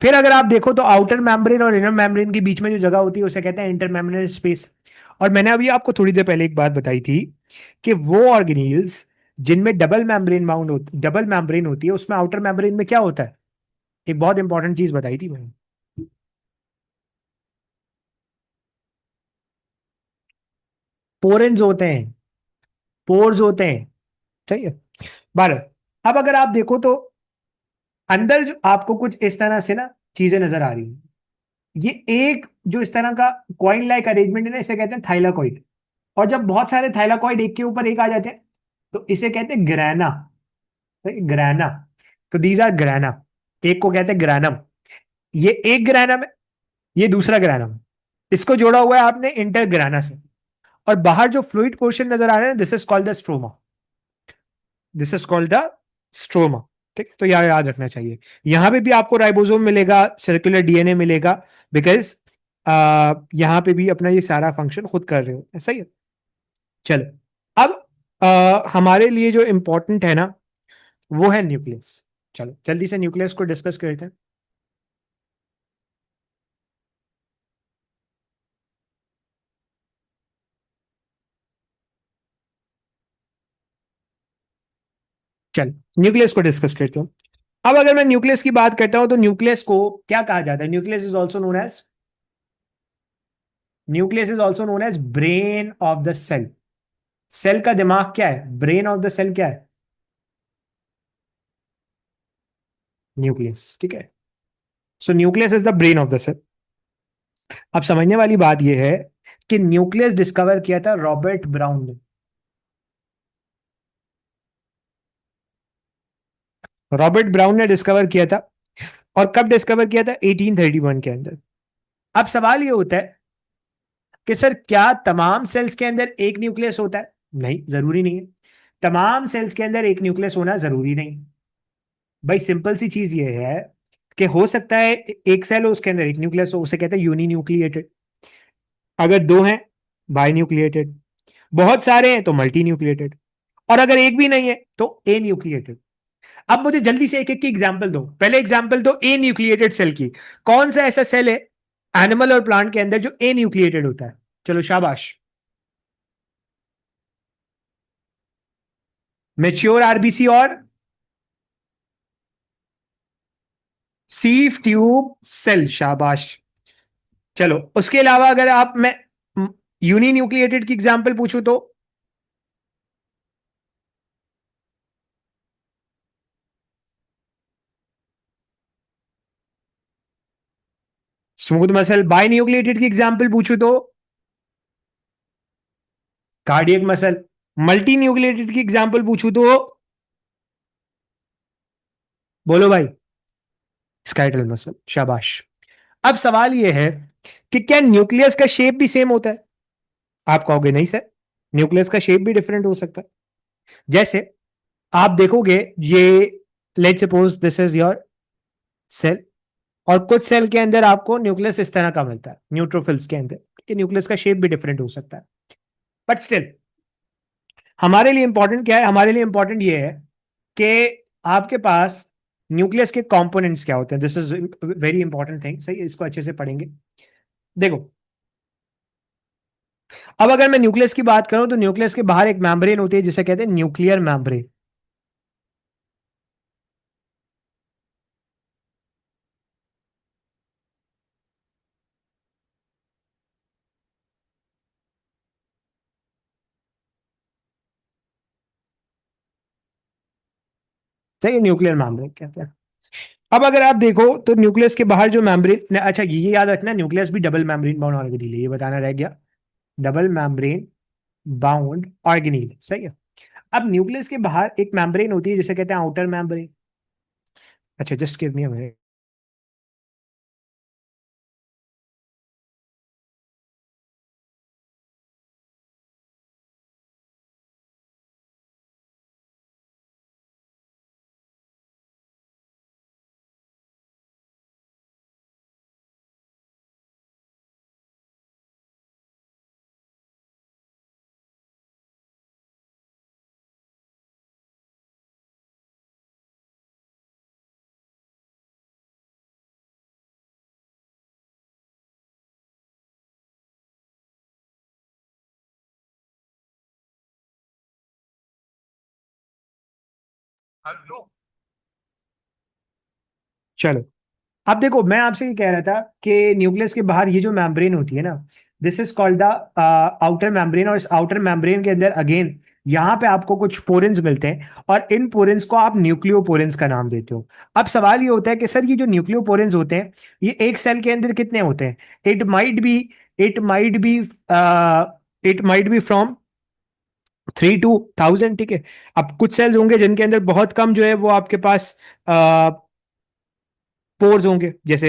फिर अगर आप देखो तो आउटर मेम्ब्रेन और इनर मेम्ब्रेन के बीच में जो जगह होती है उसे कहते हैं इंटरमेम्ब्रेनल स्पेस। और मैंने अभी आपको थोड़ी देर पहले एक बात बताई थी कि वो ऑर्गेनील्स जिनमें डबल मेम्ब्रेन होती है, उसमें आउटर मेम्ब्रेन में क्या होता है? एक बहुत इंपॉर्टेंट चीज बताई थी मैंने, पोरेंस होते हैं, पोर्स होते हैं। सही है। बारह। अब अगर आप देखो तो अंदर जो आपको कुछ इस तरह से ना चीजें नजर आ रही हैं, ये एक जो इस तरह का कॉइन लाइक अरेंजमेंट है ना, इसे कहते हैं थाइलाकॉइड। और जब बहुत सारे थाइलाकॉइड एक के ऊपर एक आ जाते हैं, तो इसे कहते हैं ग्रैना। ग्रैना। तो दीज आर ग्रैना। एक को कहते हैं ग्रैनम। ये एक ग्रैनम है, ये दूसरा ग्रैनम है। इसको जोड़ा हुआ है आपने इंटरग्रैना से। और बाहर जो फ्लूइड पोर्शन नजर आ रहा है, this is called the stroma. This is called the stroma. ठीक है, तो याद याद रखना चाहिए। यहां पे भी आपको राइबोसोम मिलेगा, सर्कुलर डीएनए मिलेगा, बिकॉज यहां पे भी अपना ये सारा फंक्शन खुद कर रहे हो, सही है। चलो, अब हमारे लिए जो इंपॉर्टेंट है ना, वो है न्यूक्लियस। चलो जल्दी से न्यूक्लियस को डिस्कस करते हैं। चल न्यूक्लियस को डिस्कस करते हैं। अब अगर मैं न्यूक्लियस की बात करता हूं, तो न्यूक्लियस को क्या कहा जाता है? Nucleus is also known as, nucleus is also known as brain of the cell. Cell का दिमाग क्या है? ब्रेन ऑफ द सेल क्या है? न्यूक्लियस, ठीक है। सो nucleus is the brain of the cell. अब समझने वाली बात यह है कि न्यूक्लियस डिस्कवर किया था रॉबर्ट ब्राउन ने। रॉबर्ट ब्राउन ने डिस्कवर किया था। और कब डिस्कवर किया था? 1831 के अंदर। अब सवाल यह होता है कि सर क्या तमाम सेल्स के अंदर एक न्यूक्लियस होता है? नहीं, जरूरी नहीं है। तमाम सेल्स के अंदर एक न्यूक्लियस होना जरूरी नहीं। भाई सिंपल सी चीज ये है कि हो सकता है एक सेल हो, उसके अंदर एक न्यूक्लियस हो, उसे कहते हैं यूनी न्यूक्लिएटेड। अगर दो हैं, बाई न्यूक्लिएटेड। बहुत सारे हैं तो मल्टी न्यूक्लिएटेड। और अगर एक भी नहीं है तो ए न्यूक्लिएटेड। अब मुझे जल्दी से एक एक की एग्जांपल दो। पहले एग्जांपल दो ए न्यूक्लिएटेड सेल की। कौन सा ऐसा सेल है एनिमल और प्लांट के अंदर जो ए न्यूक्लिएटेड होता है? चलो शाबाश। मेच्योर आरबीसी और सीफ ट्यूब सेल, शाबाश। चलो उसके अलावा अगर आप मैं यूनी न्यूक्लिएटेड की एग्जांपल पूछूं तो? Smooth muscle. बाय न्यूक्लिएटेड की एग्जांपल पूछूं तो? Cardiac muscle. मल्टी न्यूक्लिएटेड की एग्जांपल पूछूं तो? बोलो भाई। स्काइटल मसल, शाबाश। अब सवाल यह है कि क्या न्यूक्लियस का शेप भी सेम होता है? आप कहोगे नहीं सर, न्यूक्लियस का शेप भी डिफरेंट हो सकता है। जैसे आप देखोगे, ये let suppose this is your cell, और कुछ सेल के अंदर आपको न्यूक्लियस इस तरह का मिलता है न्यूट्रोफिल्स के अंदर, कि न्यूक्लियस का शेप भी डिफरेंट हो सकता है। बट स्टिल हमारे लिए इंपॉर्टेंट क्या है? हमारे लिए इंपॉर्टेंट ये है कि आपके पास न्यूक्लियस के कंपोनेंट्स क्या होते हैं। This is very important thing, सही है, इसको अच्छे से पढ़ेंगे। देखो, अब अगर मैं न्यूक्लियस की बात करूं तो न्यूक्लियस के बाहर एक मेम्ब्रेन होती है जिसे कहते हैं न्यूक्लियर मेम्ब्रेन। सही है, न्यूक्लियर मेम्ब्रेन कहते हैं। अब अगर आप देखो तो न्यूक्लियस के बाहर जो मेम्ब्रेन, अच्छा ये याद रखना, न्यूक्लियस भी डबल मेम्ब्रेन बाउंड ऑर्गेनील है, ये बताना रह गया। डबल मेम्ब्रेन बाउंड ऑर्गेनील, सही है। अब न्यूक्लियस के बाहर एक मेम्ब्रेन होती है जिसे कहते हैं आउटर मेम्ब्रेन। अच्छा just give me a minute. चलो, अब देखो मैं आपसे ये कह रहा था कि न्यूक्लियस के बाहर ये जो मेम्ब्रेन होती है ना, this is called the outer membrane. और इस आउटर मेम्ब्रेन के अंदर अगेन यहाँ पे आपको कुछ पोरेंस मिलते हैं, और इन पोरेंस को आप न्यूक्लियोपोरेंस का नाम देते हो। अब सवाल ये होता है कि सर ये जो न्यूक्लियोपोरेंस होते हैं, ये एक सेल के अंदर कितने होते हैं? It might be it might be it might be from 3 to 1000, ठीक है। अब कुछ सेल्स होंगे जिनके अंदर बहुत कम जो है वो आपके पास पोर्स होंगे, जैसे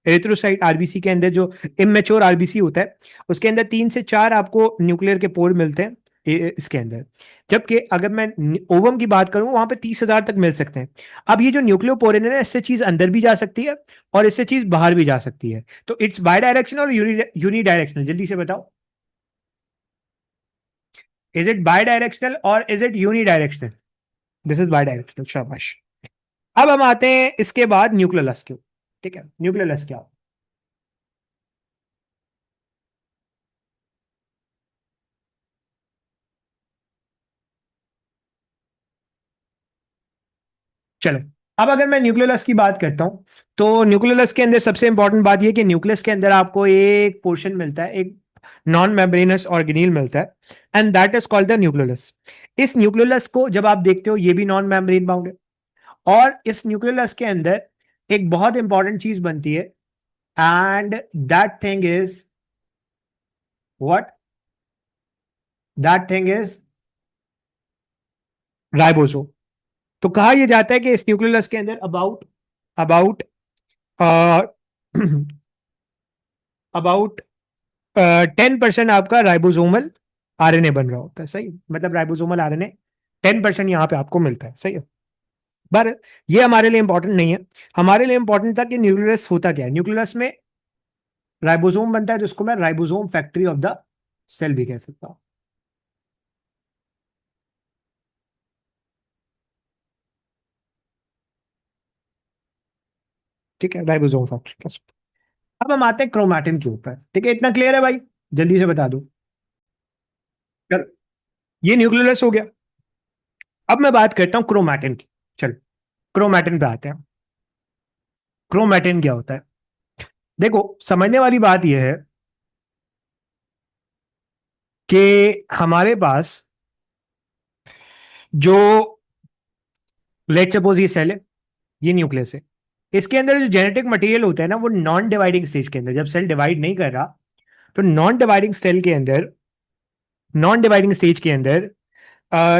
एरिथ्रोसाइट आरबीसी के अंदर जो इमेच्योर आरबीसी होता है, उसके अंदर 3 से 4 आपको न्यूक्लियर के पोर मिलते हैं इसके अंदर। जबकि अगर मैं ओवम की बात करूं, वहां पे 30,000 तक मिल सकते हैं। अब ये जो न्यूक्लियोपोरेन है ना, इससे चीज अंदर भी जा सकती है और इससे चीज बाहर भी जा सकती है। तो इट्स बाय डायरेक्शनल और यूनी डायरेक्शनल, जल्दी से बताओ। इज इट बाय डायरेक्शनल और is it unidirectional? This is bidirectional, शाबाश। अब हम आते हैं इसके बाद न्यूक्लियस के, ठीक है। न्यूक्लियस क्या? चलो, अब अगर मैं न्यूक्लियस की बात करता हूं तो न्यूक्लियस के अंदर सबसे इंपॉर्टेंट बात यह कि न्यूक्लियस के अंदर आपको एक पोर्शन मिलता है, एक नॉन मेम्ब्रेनस ऑर्गेनील मिलता है, and that is called the nucleus. इस न्यूक्लियस को जब आप देखते हो, ये भी नॉन मेम्ब्रेन बाउंड है। और इस न्यूक्लियस के अंदर एक बहुत इंपॉर्टेंट चीज बनती है, and that thing is what? That thing is ribosome. तो कहा यह जाता है कि इस न्यूक्लियस के अंदर अबाउट अबाउट अबाउट 10% आपका राइबोसोमल आरएनए बन रहा होता है, सही। मतलब राइबोसोमल आरएनए 10% यहां पे आपको मिलता है, सही है। पर ये हमारे लिए इंपॉर्टेंट नहीं है। हमारे लिए इंपॉर्टेंट था कि न्यूक्लियस होता क्या है। न्यूक्लियस में राइबोसोम बनता है, जिसको मैं ribosome factory of the cell भी कह सकता हूं। ठीक है, राइबोसोम फैक्ट्री। अब हम आते हैं क्रोमैटिन के ऊपर, ठीक है, इतना क्लियर है भाई? जल्दी से बता दो। चलो, ये न्यूक्लियस हो गया। अब मैं बात करता हूं क्रोमैटिन की। चलो, क्रोमैटिन पे आते हैं। क्रोमैटिन क्या होता है? देखो, समझने वाली बात यह है कि हमारे पास जो, लेट सपोज ये सेल है, ये न्यूक्लियस है, इसके अंदर जो जेनेटिक मटेरियल होता है ना, वो नॉन डिवाइडिंग स्टेज के अंदर, जब सेल डिवाइड नहीं कर रहा, तो नॉन डिवाइडिंग सेल के अंदर, नॉन डिवाइडिंग स्टेज के अंदर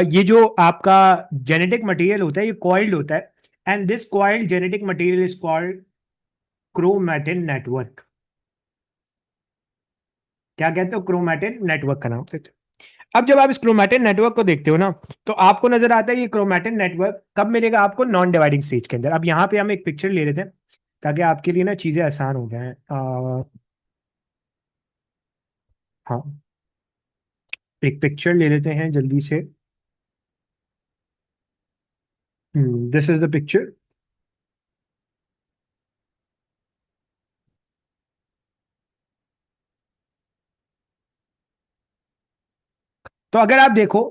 ये जो आपका जेनेटिक मटेरियल होता है, ये कॉइल्ड होता है, and this coiled genetic material is called chromatin network. क्या कहते हो? क्रोमैटिन नेटवर्क का नाम देते हो। अब जब आप इस क्रोमैटिन नेटवर्क को देखते हो ना, तो आपको नजर आता है ये क्रोमैटिन नेटवर्क कब मिलेगा आपको? नॉन डिवाइडिंग स्टेज के अंदर। अब यहाँ पे हम एक पिक्चर ले लेते हैं ताकि आपके लिए ना चीजें आसान हो जाए। हाँ, एक पिक्चर ले लेते हैं जल्दी से। This is the picture. तो अगर आप देखो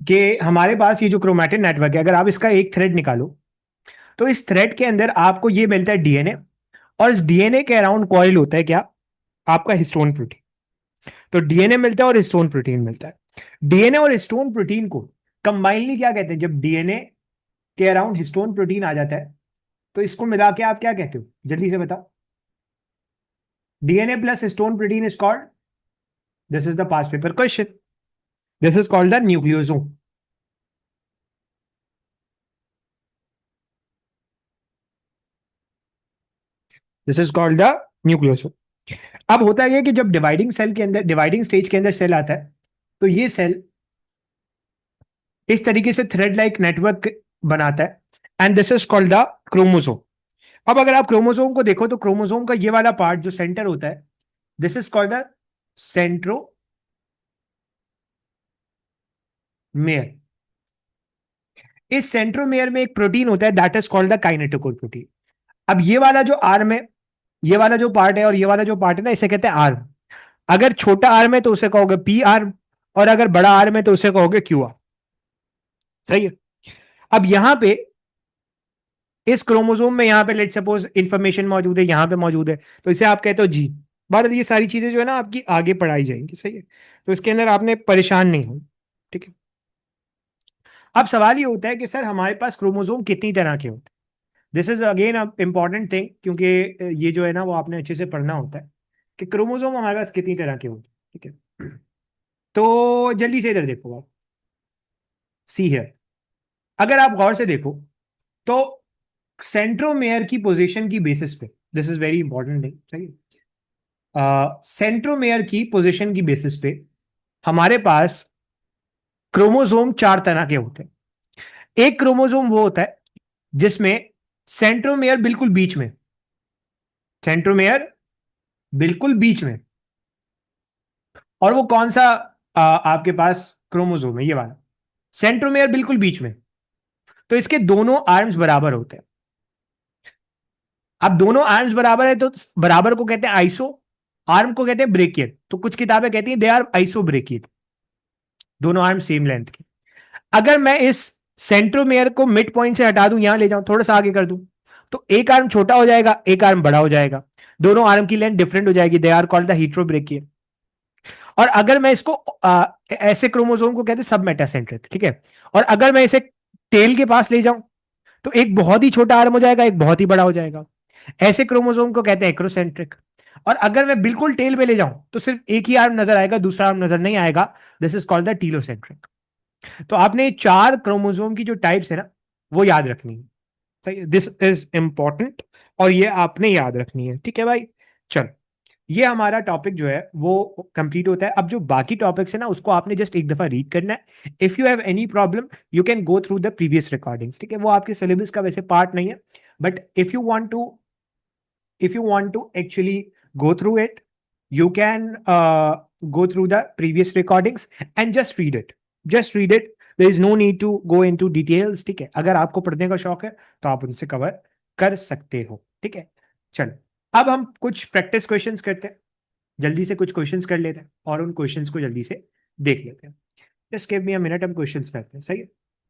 कि हमारे पास ये जो क्रोमैटिन नेटवर्क है, अगर आप इसका एक थ्रेड निकालो, तो इस थ्रेड के अंदर आपको ये मिलता है डीएनए, और इस डीएनए के अराउंड कॉइल होता है क्या? आपका हिस्टोन प्रोटीन। तो डीएनए मिलता है और हिस्टोन प्रोटीन मिलता है। डीएनए और हिस्टोन प्रोटीन को कंबाइनली क्या कहते हैं? जब डीएनए के अराउंड हिस्टोन प्रोटीन आ जाता है, तो इसको मिला के आप क्या कहते हो? जल्दी से बताओ। DNA plus histone protein is called, this is the past paper question, this is called the nucleosome. This is called the nucleosome. अब होता है कि जब डिवाइडिंग सेल के अंदर, डिवाइडिंग स्टेज के अंदर सेल आता है, तो ये सेल इस तरीके से थ्रेड लाइक नेटवर्क बनाता है, and this is called the chromosome. अब अगर आप क्रोमोसोम को देखो, तो क्रोमोसोम का ये वाला पार्ट जो सेंटर होता है, this is called the centromere. इस सेंट्रोमेयर में एक प्रोटीन होता है, that is called the kinetochore protein. अब ये वाला जो आर्म है, ये वाला जो पार्ट है और ये वाला जो पार्ट है ना, इसे कहते हैं आर्म। अगर छोटा आर्म है तो उसे कहोगे पी आर्म, और अगर बड़ा आर्म है तो उसे कहोगे क्यू आर्म। सही है। अब यहां पे इस क्रोमोसोम में, यहां पे लेट सपोज इंफॉर्मेशन मौजूद है, यहां पे मौजूद है, तो इसे आप कहते हो जीन। बात, ये सारी चीजें जो है ना आपकी आगे पढ़ाई जाएंगी। सही है। तो इसके अंदर आपने परेशान नहीं हो। ठीक है। अब सवाल ये होता है कि सर हमारे पास क्रोमोसोम कितनी तरह के होते हैं? This is again important thing, क्योंकि ये जो है ना वो आपने अच्छे से पढ़ना होता है कि क्रोमोसोम हमारे पास कितनी तरह के होते हैं। ठीक है। तो जल्दी से इधर देखो आप, सी है, अगर आप गौर से देखो, तो सेंट्रोमेयर की पोजीशन की बेसिस पे, this is very important thing. सही है। सेंट्रोमेयर की पोजीशन की बेसिस पे हमारे पास क्रोमोसोम चार तरह के होते हैं। एक क्रोमोसोम वो होता है जिसमें सेंट्रोमेयर बिल्कुल बीच में, सेंट्रोमेयर बिल्कुल बीच में, और वो कौन सा आपके पास क्रोमोसोम है? ये वाला सेंट्रोमेयर बिल्कुल बीच में। तो इसके दोनों आर्म्स बराबर होते हैं। अब दोनों आर्म्स बराबर है, तो बराबर को कहते हैं आइसो, आर्म को कहते हैं ब्रेकियट। तो कुछ किताबें कहती हैं दे आर आइसो ब्रेकियट, दोनों आर्म सेम लेंथ के। अगर मैं इस सेंट्रोमेयर को मिड पॉइंट से हटा दूं, यहां ले जाऊं, थोड़ा सा आगे कर दूं, तो एक आर्म छोटा हो जाएगा, एक आर्म बड़ा हो जाएगा, दोनों आर्म की लेंथ डिफरेंट हो जाएगी, दे आर कॉल्ड द हेटेरोब्रेकियन। और अगर मैं इसको ऐसे क्रोमोसोम को कहते हैं सब मेटासेंट्रिक। ठीक है। और अगर मैं इसे टेल के पास ले जाऊं, तो एक बहुत ही छोटा आर्म हो जाएगा, एक बहुत ही बड़ा हो जाएगा, ऐसे क्रोमोसोम को कहते हैं एक्रोसेंट्रिक। और अगर मैं बिल्कुल टेल पे ले जाऊं, तो सिर्फ एक ही आर्म नजर आएगा, दूसरा आर्म नजर नहीं आएगा, this is called the telocentric. तो आपने ये चार क्रोमोसोम की जो टाइप्स है ना, वो याद रखनी है। सही है, दिस इज इंपॉर्टेंट, और ये आपने याद रखनी है। ठीक है भाई। चलो, ये हमारा टॉपिक जो है वो कंप्लीट होता है। अब जो बाकी टॉपिक्स है ना, उसको आपने जस्ट एक दफा रीड करना है। If you have any problem, you can go through the previous recordings. ठीक है, वो आपके सिलेबस का वैसे पार्ट नहीं है, but if you want to actually go through it, you can go through the previous recordings and just read it. There is no need to go into details. ठीक है, अगर आपको पढ़ने का शौक है तो आप उनसे कवर कर सकते हो। ठीक है, चलो अब हम कुछ प्रैक्टिस क्वेश्चंस करते हैं, जल्दी से कुछ क्वेश्चंस कर लेते हैं और उन क्वेश्चंस को जल्दी से देख लेते हैं। Just give me a minute, हम क्वेश्चंस करते हैं, सही है?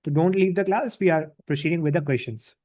तो don't leave the class, we are proceeding with the questions.